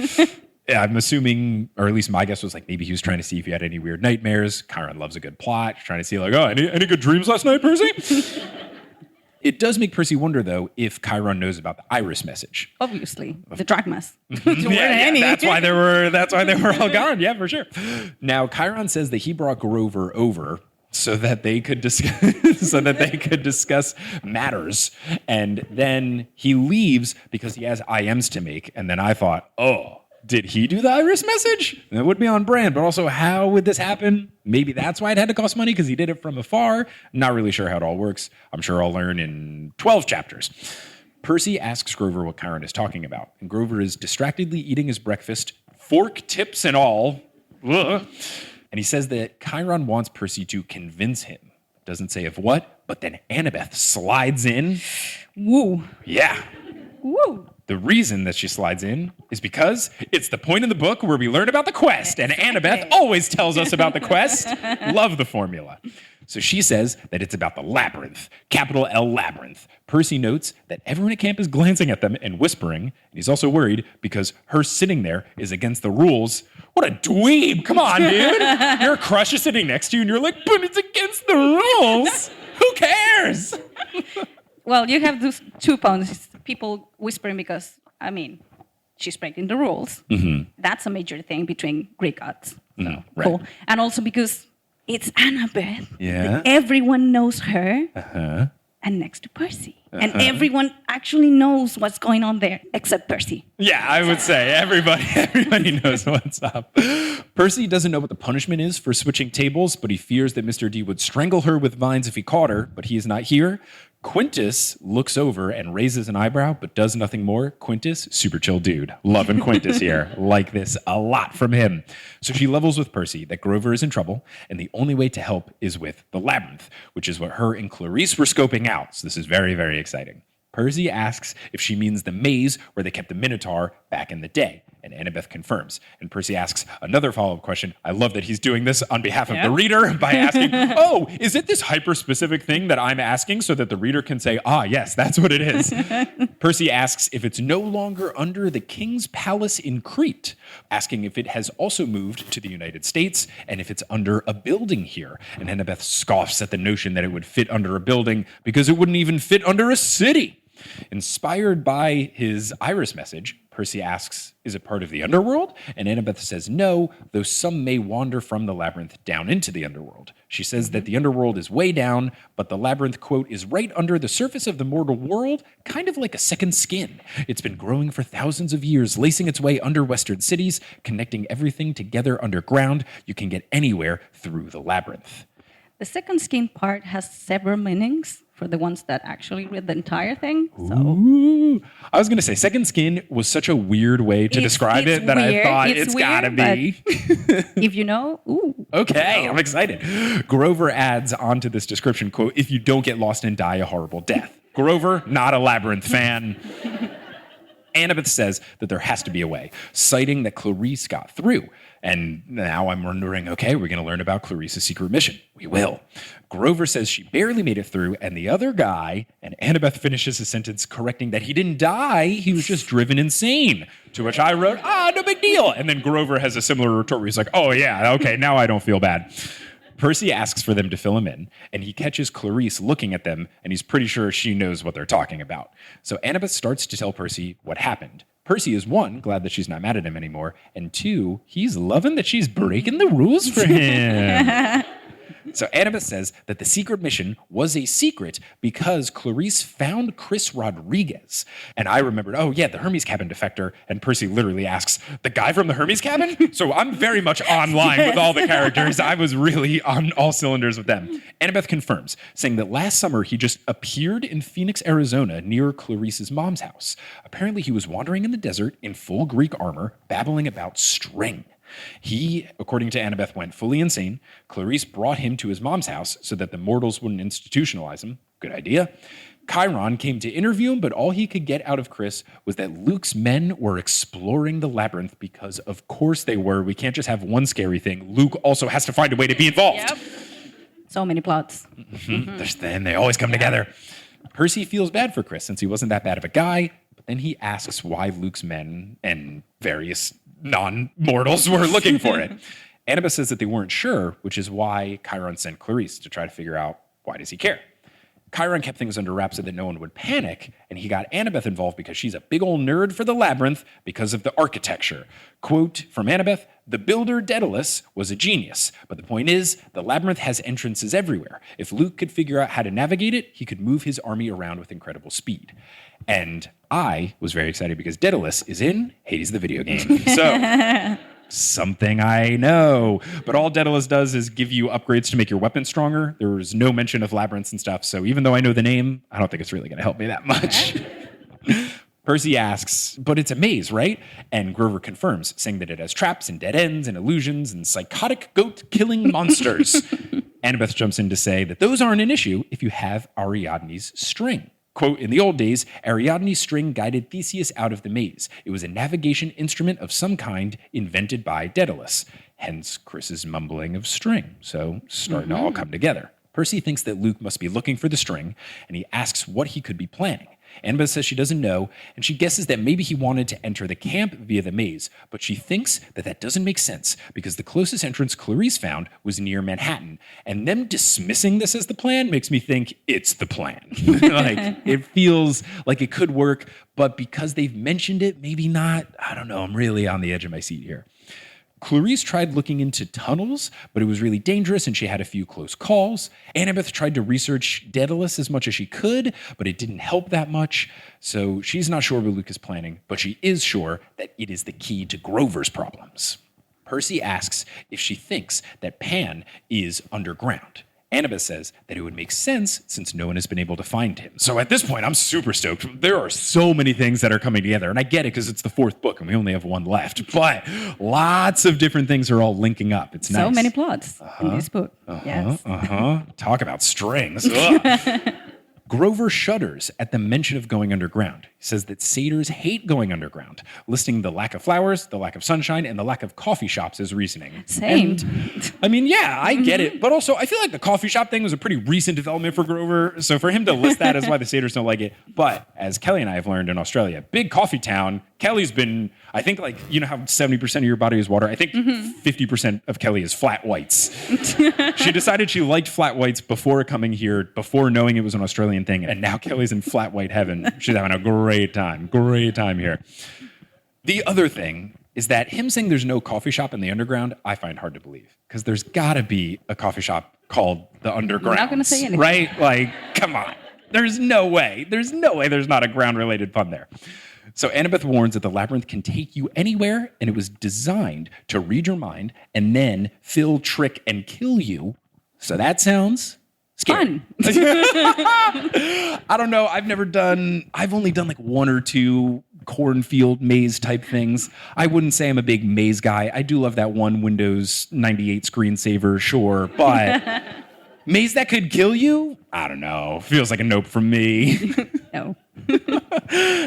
I'm assuming, or at least my guess was like maybe he was trying to see if he had any weird nightmares. Chiron loves a good plot. Trying to see like, any good dreams last night, Percy? It does make Percy wonder, though, if Chiron knows about the iris message. Obviously, the drachmas. That's why they were all gone. Yeah, for sure. Now, Chiron says that he brought Grover over so that they could discuss matters, and then he leaves because he has IMs to make. And then I thought, did he do the iris message? That would be on brand, but also how would this happen? Maybe that's why it had to cost money because he did it from afar. Not really sure how it all works. I'm sure I'll learn in 12 chapters. Percy asks Grover what Chiron is talking about, and Grover is distractedly eating his breakfast, fork tips and all. Ugh. And he says that Chiron wants Percy to convince him. Doesn't say of what, but then Annabeth slides in. Woo. Yeah. Woo. The reason that she slides in is because it's the point in the book where we learn about the quest, and Annabeth always tells us about the quest. Love the formula. So she says that it's about the Labyrinth, capital L Labyrinth. Percy notes that everyone at camp is glancing at them and whispering, and he's also worried because her sitting there is against the rules. What a dweeb! Come on, dude! Your crush is sitting next to you, and you're like, but it's against the rules! Who cares? Well, you have those 2 points. People whispering because I mean, she's breaking the rules. That's a major thing between Greek gods. So, cool. And also because it's Annabeth. Yeah. Everyone knows her. And next to Percy. And everyone actually knows what's going on there, except Percy. Yeah, I would say everybody knows what's up. Percy doesn't know what the punishment is for switching tables, but he fears that Mr. D would strangle her with vines if he caught her, but he is not here. Quintus looks over and raises an eyebrow, but does nothing more. Quintus, super chill dude. Loving Quintus here. Like this a lot from him. So she levels with Percy that Grover is in trouble, and the only way to help is with the Labyrinth, which is what her and Clarice were scoping out. So this is very, very exciting. Percy asks if she means the maze where they kept the Minotaur back in the day. And Annabeth confirms. And Percy asks another follow-up question. I love that he's doing this on behalf of the reader by asking, oh, is it this hyper-specific thing that I'm asking so that the reader can say, yes, that's what it is. Percy asks if it's no longer under the king's palace in Crete, asking if it has also moved to the United States and if it's under a building here. And Annabeth scoffs at the notion that it would fit under a building because it wouldn't even fit under a city. Inspired by his iris message, Percy asks, is it part of the underworld? And Annabeth says no, though some may wander from the labyrinth down into the underworld. She says that the underworld is way down, but the labyrinth, quote, is right under the surface of the mortal world, kind of like a second skin. It's been growing for thousands of years, lacing its way under Western cities, connecting everything together underground. You can get anywhere through the labyrinth. The second skin part has several meanings for the ones that actually read the entire thing. So Ooh. I was going to say, second skin was such a weird way to describe it that weird. I thought it's got to be. If you know, ooh. Okay, I'm excited. Grover adds onto this description, quote, if you don't get lost and die a horrible death. Grover, not a Labyrinth fan. Annabeth says that there has to be a way, citing that Clarice got through. And now I'm wondering, okay, we're going to learn about Clarice's secret mission. We will. Grover says she barely made it through, and the other guy, and Annabeth finishes his sentence correcting that he didn't die, he was just driven insane. To which I wrote, no big deal. And then Grover has a similar retort where he's like, oh yeah, okay, now I don't feel bad. Percy asks for them to fill him in, and he catches Clarice looking at them, and he's pretty sure she knows what they're talking about. So Annabeth starts to tell Percy what happened. Percy is, one, glad that she's not mad at him anymore, and two, he's loving that she's breaking the rules for him. So Annabeth says that the secret mission was a secret because Clarice found Chris Rodriguez. And I remembered, the Hermes Cabin defector. And Percy literally asks, the guy from the Hermes Cabin? So I'm very much online with all the characters. I was really on all cylinders with them. Annabeth confirms, saying that last summer he just appeared in Phoenix, Arizona, near Clarice's mom's house. Apparently he was wandering in the desert in full Greek armor, babbling about string. He, according to Annabeth, went fully insane. Clarice brought him to his mom's house so that the mortals wouldn't institutionalize him. Good idea. Chiron came to interview him, but all he could get out of Chris was that Luke's men were exploring the labyrinth because, of course, they were. We can't just have one scary thing. Luke also has to find a way to be involved. Yep. So many plots. Then they always come together. Percy feels bad for Chris since he wasn't that bad of a guy, but then he asks why Luke's men and various non-mortals were looking for it. Annabeth says that they weren't sure, which is why Chiron sent Clarice to try to figure out why does he care. Chiron kept things under wraps so that no one would panic, and he got Annabeth involved because she's a big old nerd for the labyrinth because of the architecture. Quote from Annabeth, the builder Daedalus was a genius, but the point is, the labyrinth has entrances everywhere. If Luke could figure out how to navigate it, he could move his army around with incredible speed. And I was very excited because Daedalus is in Hades the video game. So, something I know. But all Daedalus does is give you upgrades to make your weapon stronger. There was no mention of labyrinths and stuff, so even though I know the name, I don't think it's really going to help me that much. Percy asks, but it's a maze, right? And Grover confirms, saying that it has traps and dead ends and illusions and psychotic goat-killing monsters. Annabeth jumps in to say that those aren't an issue if you have Ariadne's string. Quote, in the old days, Ariadne's string guided Theseus out of the maze. It was a navigation instrument of some kind invented by Daedalus. Hence Chris's mumbling of string. So starting to all come together. Percy thinks that Luke must be looking for the string, and he asks what he could be planning. Annabeth says she doesn't know, and she guesses that maybe he wanted to enter the camp via the maze, but she thinks that doesn't make sense because the closest entrance Clarice found was near Manhattan, and them dismissing this as the plan makes me think it's the plan. Like, it feels like it could work, but because they've mentioned it, maybe not. I don't know. I'm really on the edge of my seat here. Clarice tried looking into tunnels, but it was really dangerous and she had a few close calls. Annabeth tried to research Daedalus as much as she could, but it didn't help that much. So she's not sure what Luke is planning, but she is sure that it is the key to Grover's problems. Percy asks if she thinks that Pan is underground. Annabeth says that it would make sense since no one has been able to find him. So at this point, I'm super stoked. There are so many things that are coming together, and I get it because it's the fourth book and we only have one left, but lots of different things are all linking up. It's nice. So many plots in this book. Yes. Talk about strings. Grover shudders at the mention of going underground. He says that satyrs hate going underground, listing the lack of flowers, the lack of sunshine, and the lack of coffee shops as reasoning. Same. And, I mean, yeah, I get it. But also, I feel like the coffee shop thing was a pretty recent development for Grover. So for him to list that as why the satyrs don't like it. But as Kelly and I have learned in Australia, big coffee town, Kelly's been, I think, like, you know how 70% of your body is water? I think 50% of Kelly is flat whites. She decided she liked flat whites before coming here, before knowing it was an Australian thing. And now Kelly's in flat white heaven. She's having a great time here. The other thing is that him saying there's no coffee shop in the underground, I find hard to believe. Because there's got to be a coffee shop called the Underground. I'm not going to say anything. Right? Like, come on. There's no way there's not a ground-related pun there. So Annabeth warns that the labyrinth can take you anywhere, and it was designed to read your mind and then fill, trick, and kill you. So that sounds scary. Fun. I don't know. I've only done like one or two cornfield maze type things. I wouldn't say I'm a big maze guy. I do love that one Windows 98 screensaver, sure, but maze that could kill you? I don't know. Feels like a nope from me. No.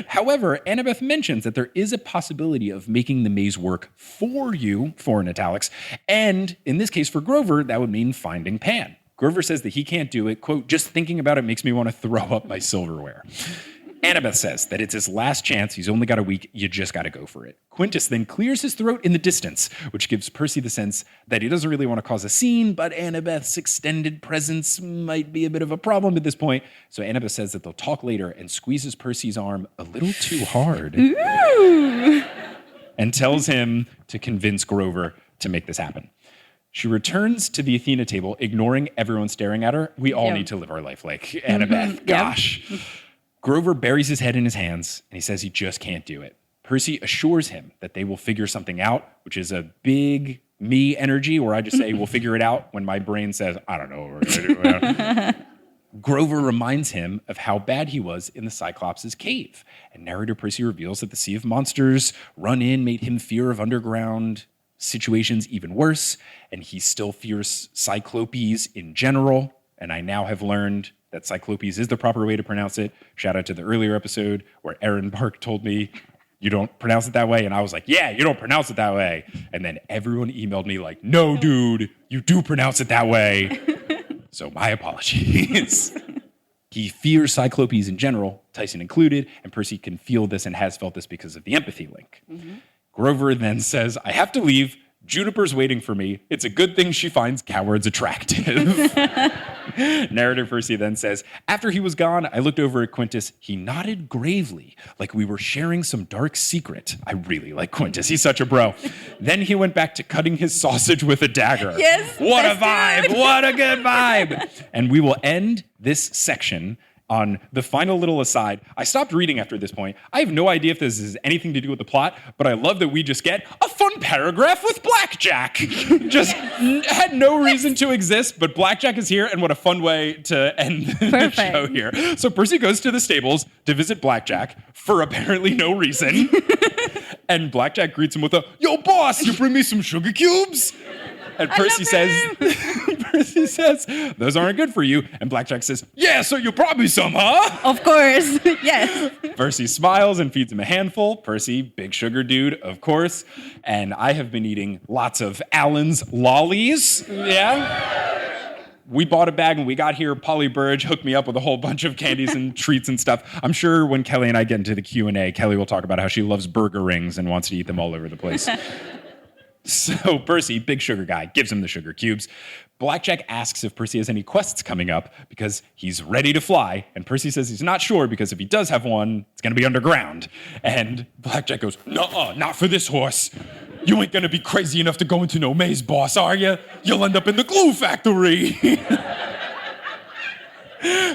However, Annabeth mentions that there is a possibility of making the maze work for you, for in italics, and in this case for Grover, that would mean finding Pan. Grover says that he can't do it. Quote, just thinking about it makes me want to throw up my silverware. Annabeth says that it's his last chance. He's only got a week. You just got to go for it. Quintus then clears his throat in the distance, which gives Percy the sense that he doesn't really want to cause a scene, but Annabeth's extended presence might be a bit of a problem at this point. So Annabeth says that they'll talk later and squeezes Percy's arm a little too hard. Ooh. And tells him to convince Grover to make this happen. She returns to the Athena table, ignoring everyone staring at her. We all need to live our life like Annabeth. Gosh. Grover buries his head in his hands, and he says he just can't do it. Percy assures him that they will figure something out, which is a big me energy where I just say, we'll figure it out when my brain says, I don't know what we're going to do. Grover reminds him of how bad he was in the Cyclops' cave. And narrator Percy reveals that the Sea of Monsters run in made him fear of underground situations even worse, and he still fears Cyclopes in general. And I now have learned that Cyclopes is the proper way to pronounce it. Shout out to the earlier episode where Aaron Park told me, you don't pronounce it that way. And I was like, yeah, you don't pronounce it that way. And then everyone emailed me like, no, dude, you do pronounce it that way. So my apologies. He fears Cyclopes in general, Tyson included, and Percy can feel this and has felt this because of the empathy link. Grover then says, I have to leave. Juniper's waiting for me. It's a good thing she finds cowards attractive. Narrator Percy then says, after he was gone, I looked over at Quintus. He nodded gravely, like we were sharing some dark secret. I really like Quintus. He's such a bro. Then he went back to cutting his sausage with a dagger. Yes. What a vibe. What a good vibe. And we will end this section on the final little aside. I stopped reading after this point. I have no idea if this has anything to do with the plot, but I love that we just get a fun paragraph with Blackjack. Just had no reason to exist, but Blackjack is here, and what a fun way to end the show here. So Percy goes to the stables to visit Blackjack for apparently no reason. And Blackjack greets him with a, yo, boss, you bring me some sugar cubes? And Percy says, those aren't good for you. And Blackjack says, yeah, so you brought me some, huh? Of course, yes. Percy smiles and feeds him a handful. Percy, big sugar dude, of course. And I have been eating lots of Allen's lollies. Yeah. we bought a bag when we got here. Polly Burge hooked me up with a whole bunch of candies and treats and stuff. I'm sure when Kelly and I get into the Q&A, Kelly will talk about how she loves burger rings and wants to eat them all over the place. So Percy, big sugar guy, gives him the sugar cubes. Blackjack asks if Percy has any quests coming up because he's ready to fly. And Percy says he's not sure because if he does have one, it's going to be underground. And Blackjack goes, "Nuh-uh, not for this horse. You ain't going to be crazy enough to go into no maze, boss, are you? You'll end up in the glue factory."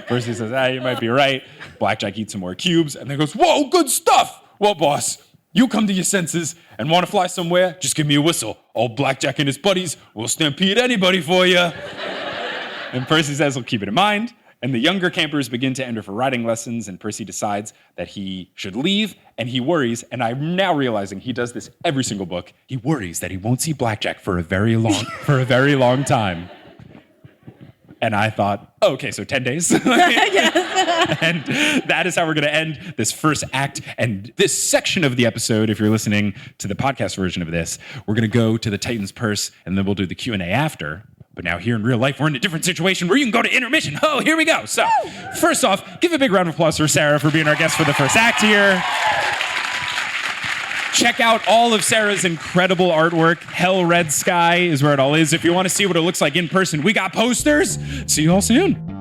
Percy says, you might be right. Blackjack eats some more cubes and then goes, "Whoa, good stuff. Well, boss, you come to your senses and want to fly somewhere, just give me a whistle. Old Blackjack and his buddies will stampede anybody for you." And Percy says he'll keep it in mind. And the younger campers begin to enter for riding lessons, and Percy decides that he should leave, and he worries, and I'm now realizing he does this every single book. He worries that he won't see Blackjack for a very long time. And I thought, okay, so 10 days. Yes. And that is how we're going to end this first act. And this section of the episode, if you're listening to the podcast version of this, we're going to go to the Titan's Purse, and then we'll do the Q&A after. But now here in real life, we're in a different situation where you can go to intermission. Oh, here we go. So first off, give a big round of applause for Sarah for being our guest for the first act here. Check out all of Sarah's incredible artwork. Hell Red Sky is where it all is. If you want to see what it looks like in person, we got posters. See you all soon.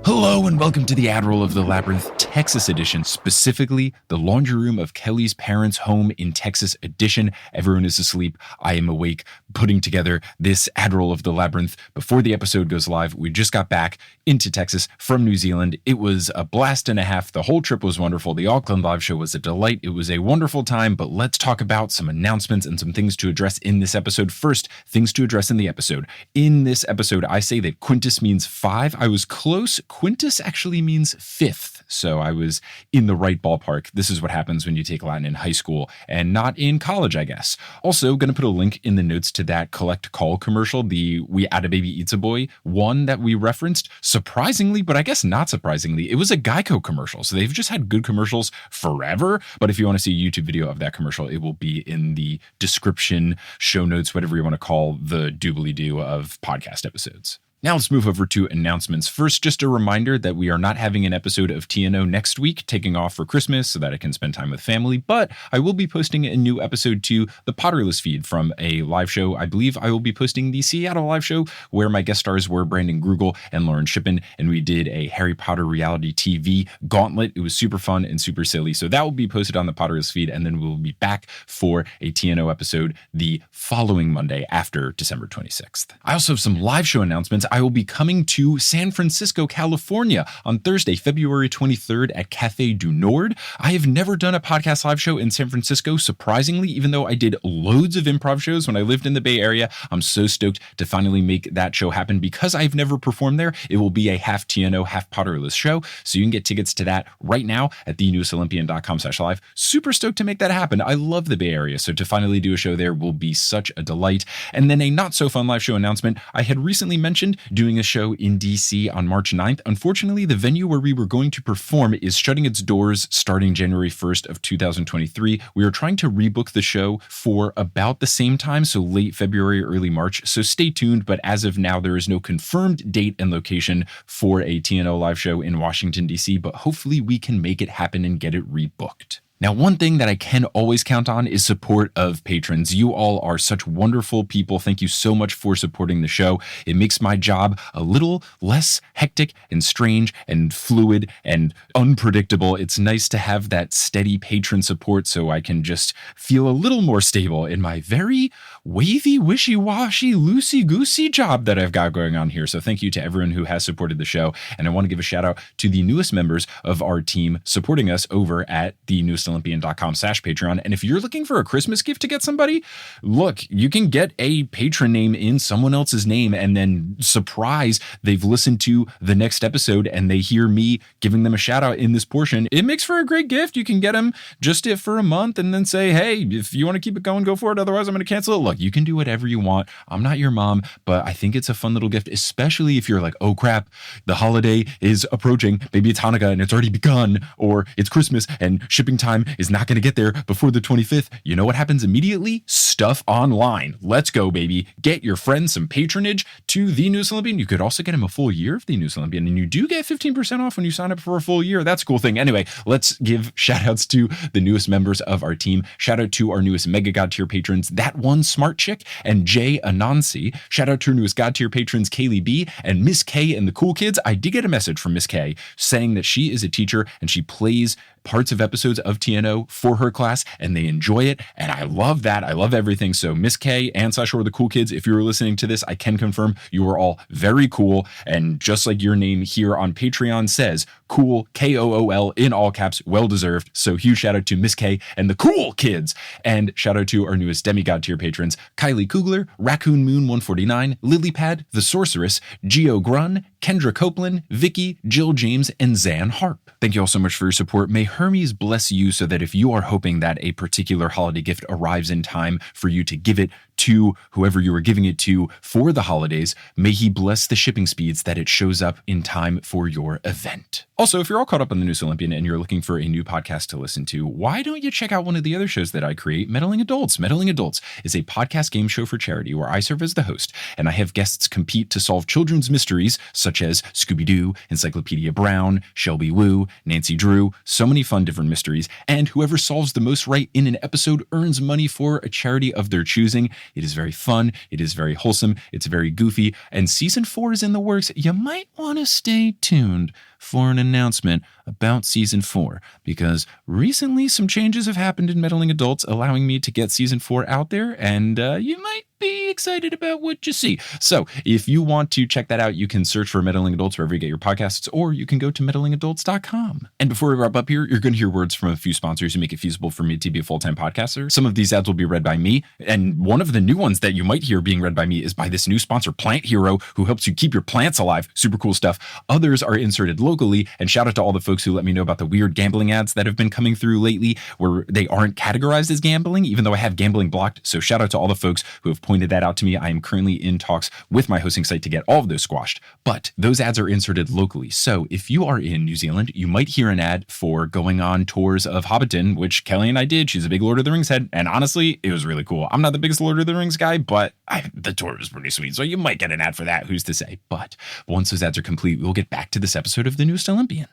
Hello and welcome to the Admiral of the Labyrinth Texas edition, specifically the laundry room of Kelly's parents' home in Texas edition. Everyone is asleep. I am awake, putting together this Admiral of the Labyrinth before the episode goes live. We just got back into Texas from New Zealand. It was a blast and a half. The whole trip was wonderful. The Auckland live show was a delight. It was a wonderful time, but let's talk about some announcements and some things to address in this episode. First, things to address in the episode. In this episode, I say that quintus means 5. I was close. Quintus actually means 5th, so I was in the right ballpark. This is what happens when you take Latin in high school and not in college, I guess. Also, going to put a link in the notes to that Collect Call commercial, the We Add a Baby Eats a Boy one that we referenced. Surprisingly, but I guess not surprisingly, it was a Geico commercial, so they've just had good commercials forever. But if you want to see a YouTube video of that commercial, it will be in the description, show notes, whatever you want to call the doobly-doo of podcast episodes. Now let's move over to announcements. First, just a reminder that we are not having an episode of TNO next week, taking off for Christmas so that I can spend time with family, but I will be posting a new episode to the Potterless feed from a live show. I believe I will be posting the Seattle live show where my guest stars were Brandon Grugel and Lauren Shippen, and we did a Harry Potter reality TV gauntlet. It was super fun and super silly. So that will be posted on the Potterless feed, and then we'll be back for a TNO episode the following Monday after December 26th. I also have some live show announcements. I will be coming to San Francisco, California on Thursday, February 23rd at Café du Nord. I have never done a podcast live show in San Francisco, surprisingly, even though I did loads of improv shows when I lived in the Bay Area. I'm so stoked to finally make that show happen. Because I've never performed there, it will be a half TNO, half Potterless show. So you can get tickets to that right now at thenewessolympian.com/live. Super stoked to make that happen. I love the Bay Area, so to finally do a show there will be such a delight. And then a not so fun live show announcement. I had recently mentioned doing a show in DC on March 9th. Unfortunately, the venue where we were going to perform is shutting its doors starting January 1st of 2023. We are trying to rebook the show for about the same time, so late February, early March. So stay tuned, but as of now, there is no confirmed date and location for a TNO live show in Washington, DC, but hopefully we can make it happen and get it rebooked. Now, one thing that I can always count on is support of patrons. You all are such wonderful people. Thank you so much for supporting the show. It makes my job a little less hectic and strange and fluid and unpredictable. It's nice to have that steady patron support so I can just feel a little more stable in my very wavy, wishy-washy, loosey-goosey job that I've got going on here. So thank you to everyone who has supported the show. And I want to give a shout out to the newest members of our team supporting us over at thenewessolympian.com/Patreon. And if you're looking for a Christmas gift to get somebody, look, you can get a patron name in someone else's name and then surprise they've listened to the next episode and they hear me giving them a shout out in this portion. It makes for a great gift. You can get them just for a month and then say, hey, if you want to keep it going, go for it. Otherwise, I'm going to cancel it. Look, you can do whatever you want. I'm not your mom, but I think it's a fun little gift, especially if you're like, oh crap, the holiday is approaching. Maybe it's Hanukkah and it's already begun, or it's Christmas and shipping time time is not going to get there before the 25th. You know what happens immediately? Stuff online. Let's go, baby. Get your friends some patronage to the Newest Olympian. You could also get him a full year of the Newest Olympian, and you do get 15% off when you sign up for a full year. That's a cool thing. Anyway, let's give shout outs to the newest members of our team. Shout out to our newest Mega God tier patrons, That One Smart Chick and Jay Anansi. Shout out to our newest God tier patrons, Kaylee B and Miss K and the Cool Kids. I did get a message from Miss K saying that she is a teacher and she plays parts of episodes of TNO for her class and they enjoy it. And I love that. I love everything. So Miss K and / the Cool Kids, if you were listening to this, I can confirm you are all very cool. And just like your name here on Patreon says, cool, KOOL in all caps, well deserved. So huge shout out to Miss K and the Cool Kids. And shout out to our newest demigod tier patrons, Kylie Kugler, Raccoon Moon 149, Lilypad, The Sorceress, Geo Grun, Kendra Copeland, Vicky, Jill James, and Zan Harp. Thank you all so much for your support. May Hermes bless you so that if you are hoping that a particular holiday gift arrives in time for you to give it to whoever you are giving it to for the holidays, may he bless the shipping speeds that it shows up in time for your event. Also, if you're all caught up on the Newest Olympian and you're looking for a new podcast to listen to, why don't you check out one of the other shows that I create, Meddling Adults? Meddling Adults is a podcast game show for charity where I serve as the host and I have guests compete to solve children's mysteries such as Scooby-Doo, Encyclopedia Brown, Shelby Woo, Nancy Drew, so many fun different mysteries, and whoever solves the most right in an episode earns money for a charity of their choosing. It is very fun, it is very wholesome, it's very goofy, and season 4 is in the works. You might want to stay tuned for an announcement about season 4, because recently some changes have happened in Meddling Adults, allowing me to get season 4 out there, and you might be excited about what you see. So if you want to check that out, you can search for Meddling Adults wherever you get your podcasts, or you can go to meddlingadults.com. And before we wrap up here, you're going to hear words from a few sponsors who make it feasible for me to be a full-time podcaster. Some of these ads will be read by me, and one of the new ones that you might hear being read by me is by this new sponsor, Plant Hero, who helps you keep your plants alive. Super cool stuff. Others are inserted locally, and shout out to all the folks who let me know about the weird gambling ads that have been coming through lately where they aren't categorized as gambling, even though I have gambling blocked. So shout out to all the folks who have pointed that out to me. I am currently in talks with my hosting site to get all of those squashed, but those ads are inserted locally. So if you are in New Zealand, you might hear an ad for going on tours of Hobbiton, which Kelly and I did. She's a big Lord of the Rings head, and honestly, it was really cool. I'm not the biggest Lord of the Rings guy, but the tour was pretty sweet, so you might get an ad for that. Who's to say? But once those ads are complete, we'll get back to this episode of The Newest Olympian.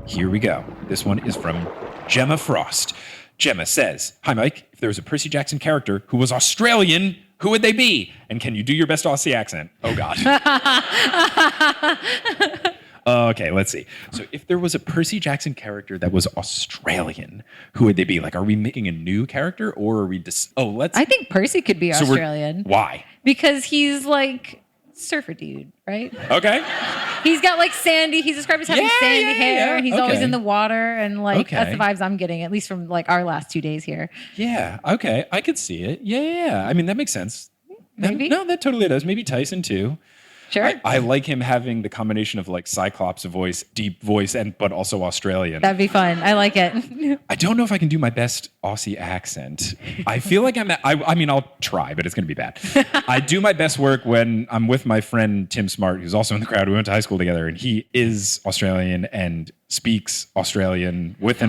Here we go. This one is from Gemma Frost. Gemma says, "Hi, Mike. If there was a Percy Jackson character who was Australian, who would they be? And can you do your best Aussie accent?" Oh, God. Okay, let's see. So if there was a Percy Jackson character that was Australian, who would they be? Like, are we making a new character or are we just... I think Percy could be Australian. Why? Because he's like surfer dude, right? Okay. He's got like sandy, he's described as having sandy hair. He's always in the water and like that's the vibes I'm getting, at least from like our last 2 days here. Yeah, okay. I could see it. Yeah. I mean, that makes sense. Maybe. That totally does. Maybe Tyson too. Sure. I like him having the combination of like Cyclops voice, deep voice, but also Australian. That'd be fun. I like it. I don't know if I can do my best Aussie accent. I feel like I mean, I'll try, but it's going to be bad. I do my best work when I'm with my friend Tim Smart, who's also in the crowd. We went to high school together, and he is Australian and speaks Australian with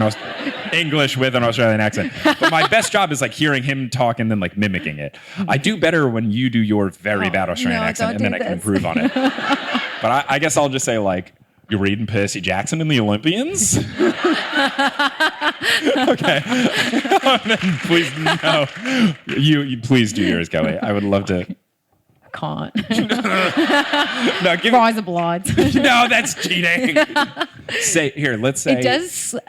English with an Australian accent. But my best job is like hearing him talk and then like mimicking it. I do better when you do your very bad Australian accent, and then I can improve on it. But I guess I'll just say like, "You're reading Percy Jackson in the Olympians?" Okay. Then please, no. You please do yours, Kelly. I would love to. Can't. No, Rise of Bloods. No, that's cheating. Let's say.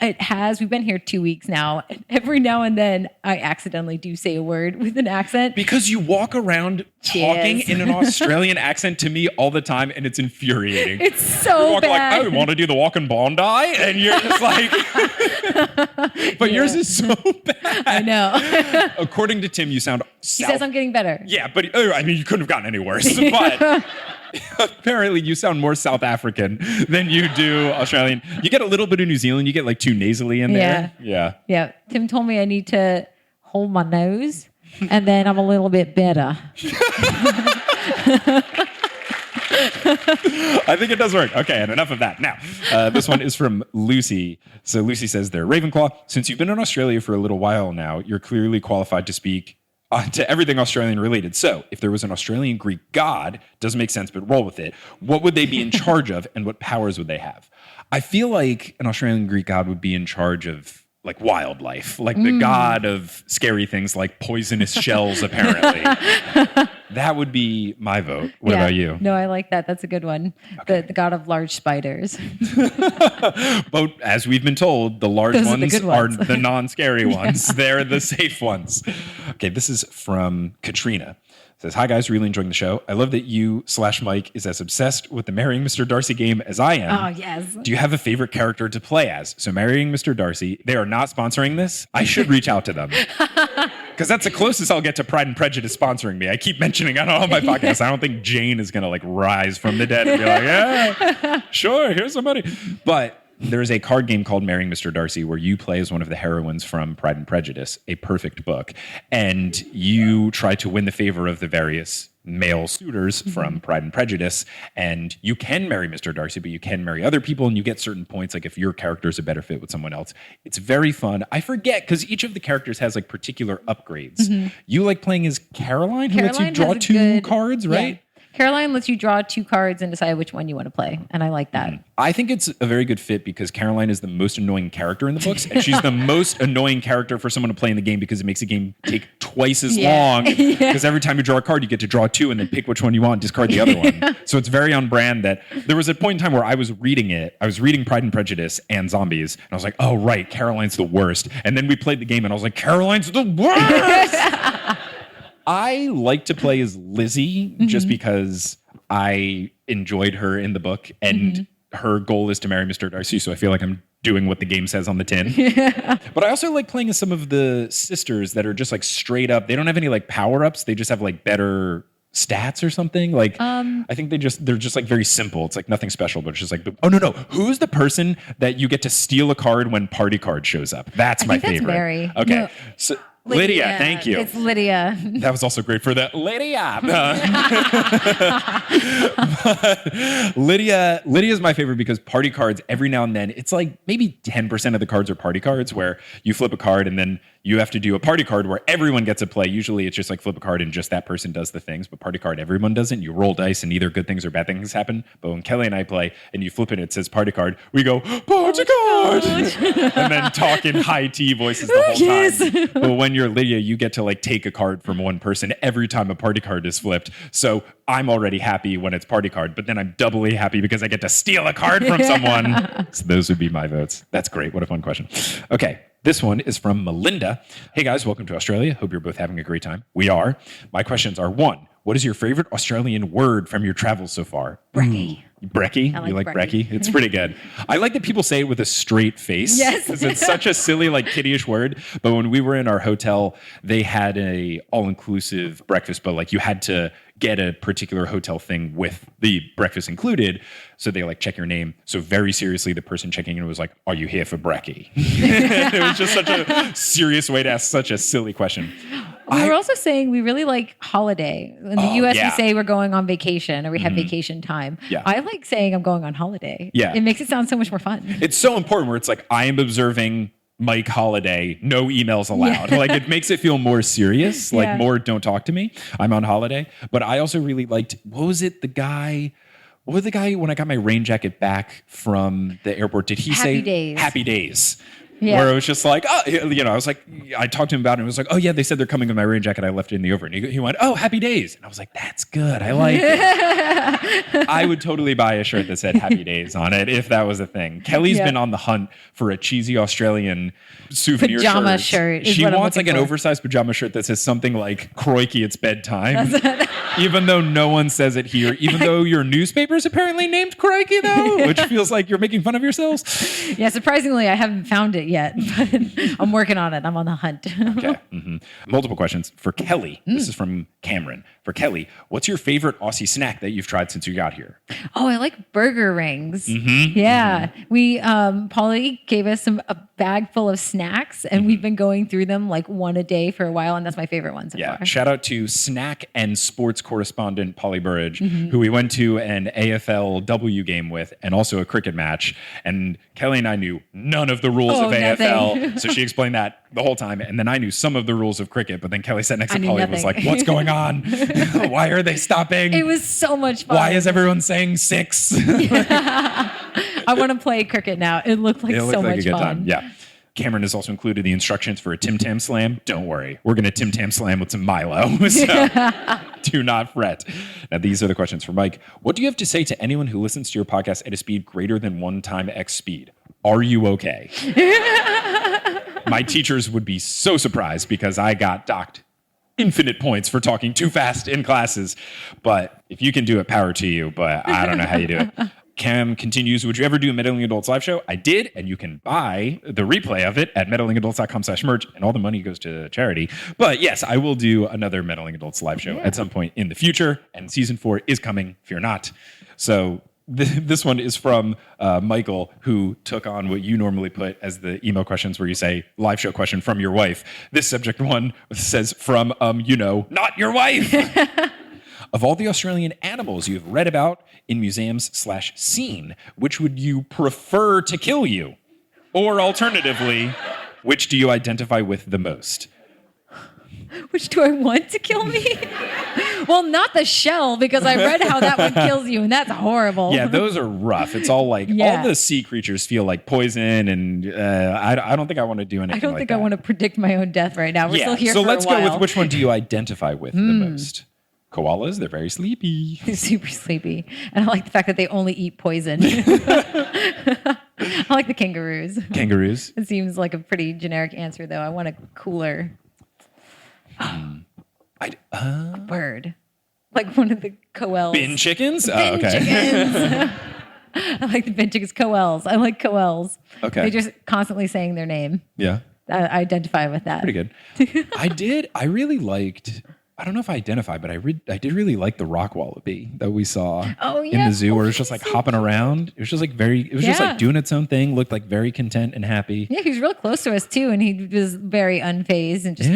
It has. We've been here 2 weeks now. And every now and then I accidentally do say a word with an accent. Because you walk around talking in an Australian accent to me all the time, and it's infuriating. It's so you walk bad. like, "Oh, want to do the walk in Bondi?" And you're just like, but yours is so bad. I know. According to Tim, you sound He says I'm getting better. Yeah, but I mean, you couldn't have gotten any worse. But apparently you sound more South African than you do Australian. You get a little bit of New Zealand. You get like too nasally in there. Yeah. Tim told me I need to hold my nose, and then I'm a little bit better. I think it does work. Okay, and enough of that. Now, this one is from Lucy. So Lucy says there, Ravenclaw, since you've been in Australia for a little while now, you're clearly qualified to speak to everything Australian related. So if there was an Australian Greek god, doesn't make sense, but roll with it. What would they be in charge of and what powers would they have? I feel like an Australian Greek god would be in charge of like wildlife, like the god of scary things like poisonous shells, apparently. That would be my vote. What about you? No, I like that. That's a good one. Okay. The god of large spiders. But as we've been told, the large ones are the non-scary ones. They're the safe ones. Okay, this is from Katrina. It says, hi guys, really enjoying the show. I love that you/Mike is as obsessed with the Marrying Mr. Darcy game as I am. Oh, yes. Do you have a favorite character to play as? So Marrying Mr. Darcy, they are not sponsoring this. I should reach out to them. Because that's the closest I'll get to Pride and Prejudice sponsoring me. I keep mentioning it on all my podcasts. I don't think Jane is going to like rise from the dead and be like, yeah, sure, here's some money. But there's a card game called Marrying Mr. Darcy where you play as one of the heroines from Pride and Prejudice, a perfect book, and you try to win the favor of the various male suitors from Pride and Prejudice, and you can marry Mr. Darcy, but you can marry other people, and you get certain points, like if your character is a better fit with someone else. It's very fun. I forget, because each of the characters has like particular upgrades. You like playing as Caroline, who lets you draw two cards, right? Yeah. Caroline lets you draw two cards and decide which one you want to play. And I like that. I think it's a very good fit because Caroline is the most annoying character in the books. And she's the most annoying character for someone to play in the game because it makes the game take twice as long. Because every time you draw a card, you get to draw two and then pick which one you want and discard the other one. So it's very on brand that there was a point in time where I was reading it. I was reading Pride and Prejudice and Zombies. And I was like, oh, right, Caroline's the worst. And then we played the game and I was like, Caroline's the worst! I like to play as Lizzie just because I enjoyed her in the book and her goal is to marry Mr. Darcy. So I feel like I'm doing what the game says on the tin. But I also like playing as some of the sisters that are just like straight up. They don't have any like power ups. They just have like better stats or something. Like I think they're just like very simple. It's like nothing special, but it's just like, oh no. Who's the person that you get to steal a card when party card shows up? That's my favorite. That's Mary. Okay. No. So Lydia, thank you. It's Lydia. That was also great for the Lydia. Lydia is my favorite because party cards, every now and then, it's like maybe 10% of the cards are party cards where you flip a card and then you have to do a party card where everyone gets a play. Usually it's just like flip a card and just that person does the things, but party card, everyone does it. You roll dice and either good things or bad things happen. But when Kelly and I play and you flip it, it says party card, we go, party card! And then talk in high T voices the whole time. But when you're Lydia, you get to like take a card from one person every time a party card is flipped. So I'm already happy when it's party card, but then I'm doubly happy because I get to steal a card from someone. So those would be my votes. That's great. What a fun question. Okay. This one is from Melinda. Hey guys, welcome to Australia. Hope you're both having a great time. We are. My questions are: 1, what is your favorite Australian word from your travels so far? Brekkie. Brekkie? You like Brekkie? It's pretty good. I like that people say it with a straight face. Yes. Because it's such a silly, like kiddie-ish word. But when we were in our hotel, they had a all-inclusive breakfast, but like you had to get a particular hotel thing with the breakfast included. So they like check your name. So very seriously, the person checking in was like, are you here for Brekkie? It was just such a serious way to ask such a silly question. We were also saying we really like holiday. In the US, we say we're going on vacation or we have vacation time. Yeah. I like saying I'm going on holiday. Yeah. It makes it sound so much more fun. It's so important where it's like, I am observing Mike holiday, no emails allowed. Like it makes it feel more serious, like more don't talk to me. I'm on holiday. But I also really liked, what was the guy when I got my rain jacket back from the airport? Did he say days. Happy Days? Yeah. Where it was just like, oh, I was like, I talked to him about it and it was like, oh yeah, they said they're coming with my rain jacket. I left it in the over. And he went, oh, Happy Days. And I was like, that's good. I like it. I would totally buy a shirt that said Happy Days on it if that was a thing. Kelly's been on the hunt for a cheesy Australian souvenir pajama shirt. She wants like an oversized pajama shirt that says something like, crikey, it's bedtime. Even though no one says it here, even though your newspaper's apparently named crikey though, which feels like you're making fun of yourselves. Yeah, surprisingly, I haven't found it yet, but I'm working on it. I'm on the hunt. Okay. Multiple questions for Kelly. This is from Cameron. For Kelly, what's your favorite Aussie snack that you've tried since you got here? Oh, I like burger rings. Yeah. We, Polly gave us bag full of snacks, and we've been going through them like one a day for a while, and that's my favorite one so far. Shout out to snack and sports correspondent Polly Burridge, who we went to an AFLW game with and also a cricket match. And Kelly and I knew none of the rules of AFL, so she explained that the whole time. And then I knew some of the rules of cricket, but then Kelly sat next to Polly and was like, what's going on? Why are they stopping? It was so much fun. Why is everyone saying 6? I want to play cricket now. It looked like so much fun. Time. Yeah. Cameron has also included the instructions for a Tim Tam Slam. Don't worry. We're going to Tim Tam Slam with some Milo. So do not fret. Now, these are the questions for Mike. What do you have to say to anyone who listens to your podcast at a speed greater than 1 time X speed? Are you okay? My teachers would be so surprised because I got docked infinite points for talking too fast in classes. But if you can do it, power to you. But I don't know how you do it. Cam continues, would you ever do a Meddling Adults live show? I did, and you can buy the replay of it at meddlingadults.com/merch, and all the money goes to charity. But yes, I will do another Meddling Adults live show at some point in the future, and season 4 is coming, fear not. So this one is from Michael, who took on what you normally put as the email questions where you say, live show question from your wife. This subject one says from, not your wife. Of all the Australian animals you've read about in museums/seen, which would you prefer to kill you? Or alternatively, which do you identify with the most? Which do I want to kill me? Well, not the shell, because I read how that one kills you, and that's horrible. Yeah, those are rough. It's all like, all the sea creatures feel like poison, and I don't think I want to do anything I don't think I want to predict my own death right now. We're still here so for let's a while. go with which one do you identify with the most? Koalas, they're very sleepy. They're super sleepy. And I like the fact that they only eat poison. I like the kangaroos. Kangaroos? It seems like a pretty generic answer, though. I want a cooler a bird. Like one of the koels. Bin chickens? Bin chickens. I like the bin chickens. Koels. I like koels. Okay. They're just constantly saying their name. Yeah. I identify with that. Pretty good. I really liked... I don't know if I identify, but I did really like the rock wallaby that we saw in the zoo, where it was just like hopping around. It was just like just like doing its own thing, looked like very content and happy. Yeah, he was real close to us too, and he was very unfazed and just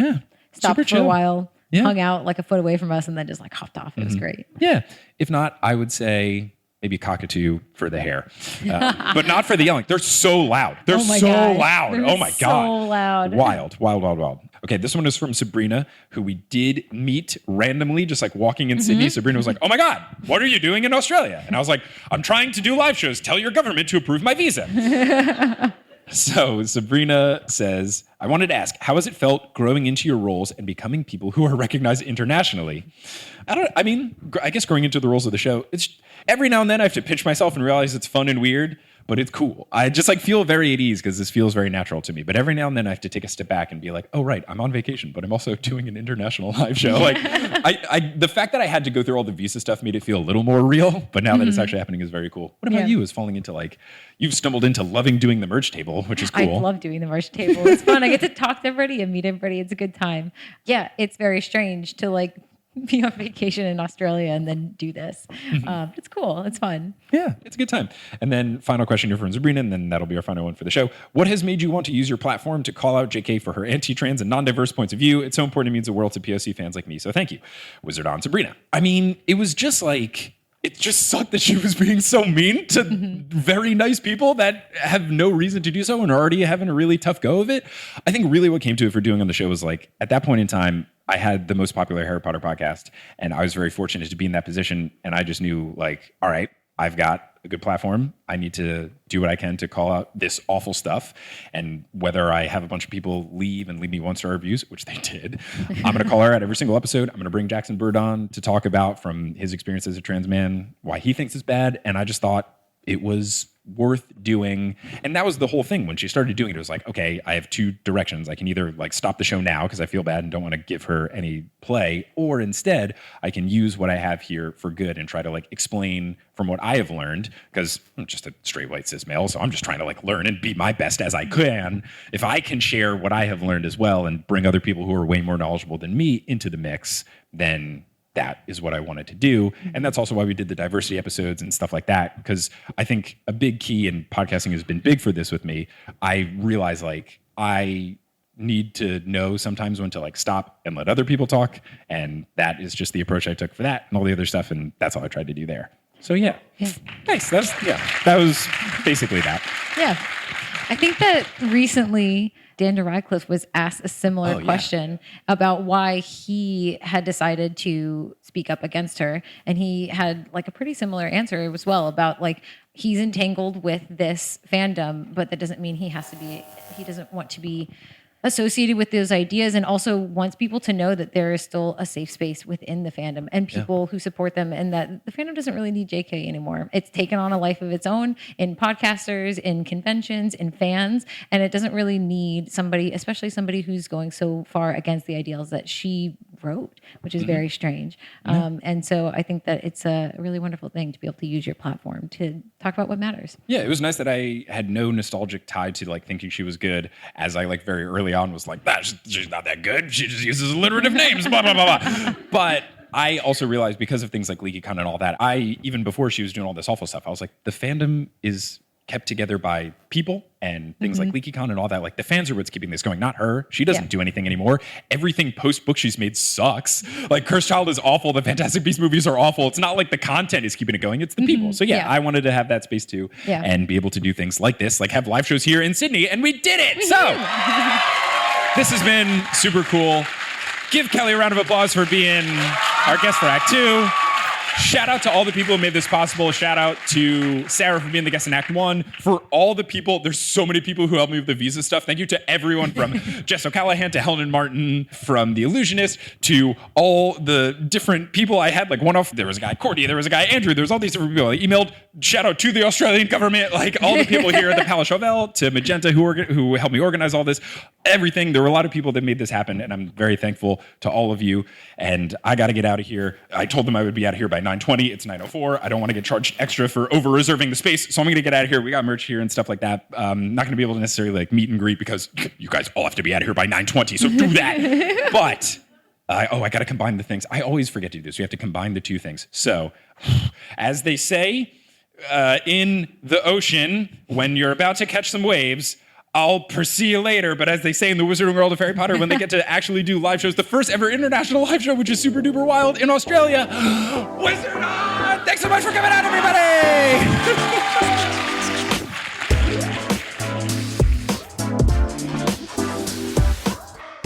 stopped for a while, hung out like a foot away from us, and then just like hopped off. It was great. Yeah. If not, I would say maybe cockatoo for the hair, but not for the yelling. They're so loud. They're loud. They're oh my God. So loud. Wild. Okay, this one is from Sabrina, who we did meet randomly, just like walking in Sydney. Sabrina was like, oh my God, what are you doing in Australia? And I was like, I'm trying to do live shows. Tell your government to approve my visa. So Sabrina says, I wanted to ask, how has it felt growing into your roles and becoming people who are recognized internationally? I guess growing into the roles of the show, it's every now and then I have to pinch myself and realize it's fun and weird, but it's cool. I just like feel very at ease because this feels very natural to me. But every now and then I have to take a step back and be like, oh, right, I'm on vacation, but I'm also doing an international live show. Like the fact that I had to go through all the visa stuff made it feel a little more real. But now that it's actually happening is very cool. What about you? Is falling into you've stumbled into loving doing the merch table, which is cool. I love doing the merch table. It's fun. I get to talk to everybody and meet everybody. It's a good time. Yeah, it's very strange to be on vacation in Australia and then do this. It's cool. It's fun. Yeah, it's a good time. And then final question here from Sabrina, and then that'll be our final one for the show. What has made you want to use your platform to call out JK for her anti-trans and non-diverse points of view? It's so important. It means the world to POC fans like me. So thank you. Wizard on Sabrina. I mean, it was just it just sucked that she was being so mean to very nice people that have no reason to do so and are already having a really tough go of it. I think really what came to it for doing on the show was at that point in time, I had the most popular Harry Potter podcast, and I was very fortunate to be in that position. And I just knew all right, I've got a good platform. I need to do what I can to call out this awful stuff. And whether I have a bunch of people leave and leave me 1-star reviews, which they did, I'm going to call her out every single episode. I'm going to bring Jackson Bird on to talk about from his experience as a trans man, why he thinks it's bad. And I just thought it was worth doing. And that was the whole thing. When she started doing it, it was okay, I have two directions. I can either stop the show now because I feel bad and don't want to give her any play, or instead I can use what I have here for good and try to explain from what I have learned, because I'm just a straight white cis male, so I'm just trying to learn and be my best as I can. If I can share what I have learned as well and bring other people who are way more knowledgeable than me into the mix, then that is what I wanted to do. And that's also why we did the diversity episodes and stuff like that, because I think a big key, and podcasting has been big for this with me, I realize like I need to know sometimes when to like stop and let other people talk. And that is just the approach I took for that and all the other stuff. And that's all I tried to do there. So yeah. Nice. That was basically that. Yeah. I think that recently Daniel Radcliffe was asked a similar question about why he had decided to speak up against her. And he had like a pretty similar answer as well about like, he's entangled with this fandom, but that doesn't mean he doesn't want to be associated with those ideas, and also wants people to know that there is still a safe space within the fandom and people who support them, and that the fandom doesn't really need JK anymore. It's taken on a life of its own in podcasters, in conventions, in fans, and it doesn't really need somebody, especially somebody who's going so far against the ideals that she wrote, which is very strange. And so I think that it's a really wonderful thing to be able to use your platform to talk about what matters. Yeah, it was nice that I had no nostalgic tie to like thinking she was good, as I like very early on was like, she's not that good. She just uses alliterative names, blah, blah, blah, blah. But I also realized because of things like LeakyCon and all that, even before she was doing all this awful stuff, I was like, the fandom is kept together by people and things like LeakyCon and all that. Like the fans are what's keeping this going, not her. She doesn't do anything anymore. Everything post-book she's made sucks. Like Cursed Child is awful. The Fantastic Beasts movies are awful. It's not like the content is keeping it going. It's the people. So I wanted to have that space too and be able to do things like this, like have live shows here in Sydney, and we did it. So this has been super cool. Give Kelly a round of applause for being our guest for Act 2. Shout out to all the people who made this possible. Shout out to Sarah for being the guest in Act 1. For all the people, there's so many people who helped me with the visa stuff. Thank you to everyone from Jess O'Callahan to Helen and Martin, from The Illusionist to all the different people I had. Like there was a guy, Cordy, there was a guy, Andrew, there was all these different people. I emailed, shout out to the Australian government, like all the people here at the Palais Chauvel, to Magenta who helped me organize all this, everything. There were a lot of people that made this happen, and I'm very thankful to all of you. And I got to get out of here. I told them I would be out of here by 9:20. It's 9:04. I don't want to get charged extra for over-reserving the space, so I'm going to get out of here. We got merch here and stuff like that. Not going to be able to necessarily like meet and greet because you guys all have to be out of here by 9:20, so do that. But I got to combine the things. I always forget to do this. We have to combine the two things. So, as they say in the ocean, when you're about to catch some waves, I'll see you later. But as they say in the Wizarding World of Harry Potter, when they get to actually do live shows, the first ever international live show, which is super duper wild in Australia, Wizard on! Thanks so much for coming out, everybody!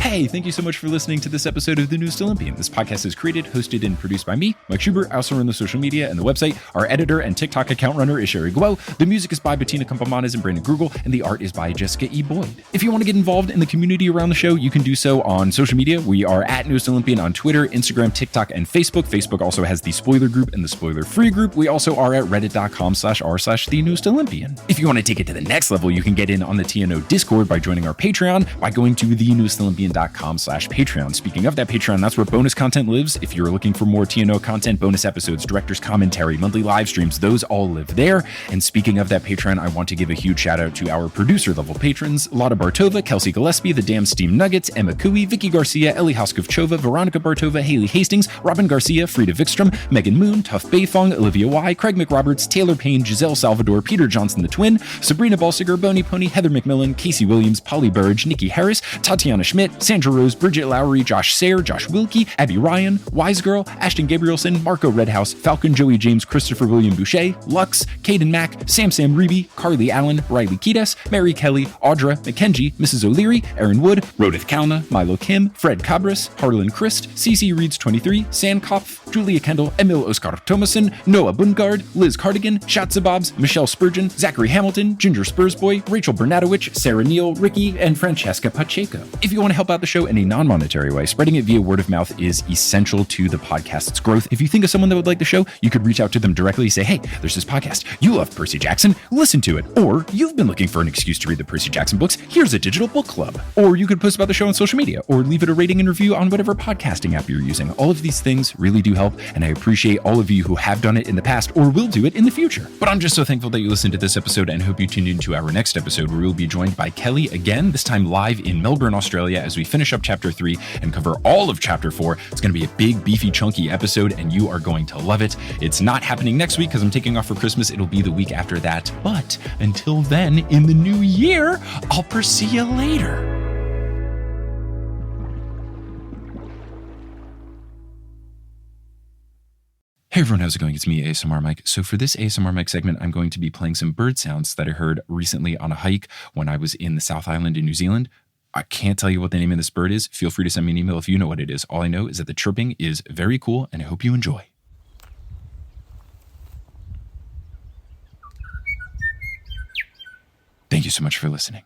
Hey, thank you so much for listening to this episode of The Newest Olympian. This podcast is created, hosted, and produced by me, Mike Schubert. I also run the social media and the website. Our editor and TikTok account runner is Sherry Guo. The music is by Bettina Campamanes and Brandon Grugel, and the art is by Jessica E. Boyd. If you want to get involved in the community around the show, you can do so on social media. We are at Newest Olympian on Twitter, Instagram, TikTok, and Facebook. Facebook also has the spoiler group and the spoiler-free group. We also are at reddit.com/r/The Newest Olympian. If you want to take it to the next level, you can get in on the TNO Discord by joining our Patreon by going to thenewestolympian.com/Patreon. Speaking of that Patreon, that's where bonus content lives. If you're looking for more TNO content, bonus episodes, director's commentary, monthly live streams, those all live there. And speaking of that Patreon, I want to give a huge shout out to our producer level patrons: Lotta Bartova, Kelsey Gillespie, The Damn Steam Nuggets, Emma Cooey, Vicky Garcia, Ellie Hoskovchova, Veronica Bartova, Haley Hastings, Robin Garcia, Frida Vikstrom, Megan Moon, Tuff Beifong, Olivia Y, Craig McRoberts, Taylor Payne, Giselle Salvador, Peter Johnson the Twin, Sabrina Balsiger, Boney Pony, Heather McMillan, Casey Williams, Polly Burge, Nikki Harris, Tatiana Schmidt, Sandra Rose, Bridget Lowry, Josh Sayre, Josh Wilkie, Abby Ryan, Wise Girl, Ashton Gabrielson, Marco Redhouse, Falcon Joey James, Christopher William Boucher, Lux, Caden Mack, Sam Reeby, Carly Allen, Riley Kiedis, Mary Kelly, Audra, Mackenzie, Mrs. O'Leary, Aaron Wood, Rodith Kalna, Milo Kim, Fred Cabras, Harlan Christ, CC Reeds 23, Sandkopf, Julia Kendall, Emil Oskar Thomason, Noah Bundgaard, Liz Cardigan, Shatzabobs, Michelle Spurgeon, Zachary Hamilton, Ginger Spursboy, Rachel Bernatowicz, Sarah Neal, Ricky, and Francesca Pacheco. If you want to help out the show in a non-monetary way, spreading it via word of mouth is essential to the podcast's growth. If you think of someone that would like the show, you could reach out to them directly, say, hey, there's this podcast. You love Percy Jackson. Listen to it. Or you've been looking for an excuse to read the Percy Jackson books. Here's a digital book club. Or you could post about the show on social media, or leave it a rating and review on whatever podcasting app you're using. All of these things really do help, and I appreciate all of you who have done it in the past or will do it in the future. But I'm just so thankful that you listened to this episode, and hope you tune into our next episode, where we'll be joined by Kelly again, this time live in Melbourne, Australia, as we finish up chapter 3 and cover all of chapter 4. It's going to be a big, beefy, chunky episode, and you are going to love it. It's not happening next week because I'm taking off for Christmas. It'll be the week after that. But until then, in the new year, I'll see you later. Hey everyone, how's it going? It's me, ASMR Mike. So for this ASMR Mike segment, I'm going to be playing some bird sounds that I heard recently on a hike when I was in the South Island in New Zealand. I can't tell you what the name of this bird is. Feel free to send me an email if you know what it is. All I know is that the chirping is very cool, and I hope you enjoy. Thank you so much for listening.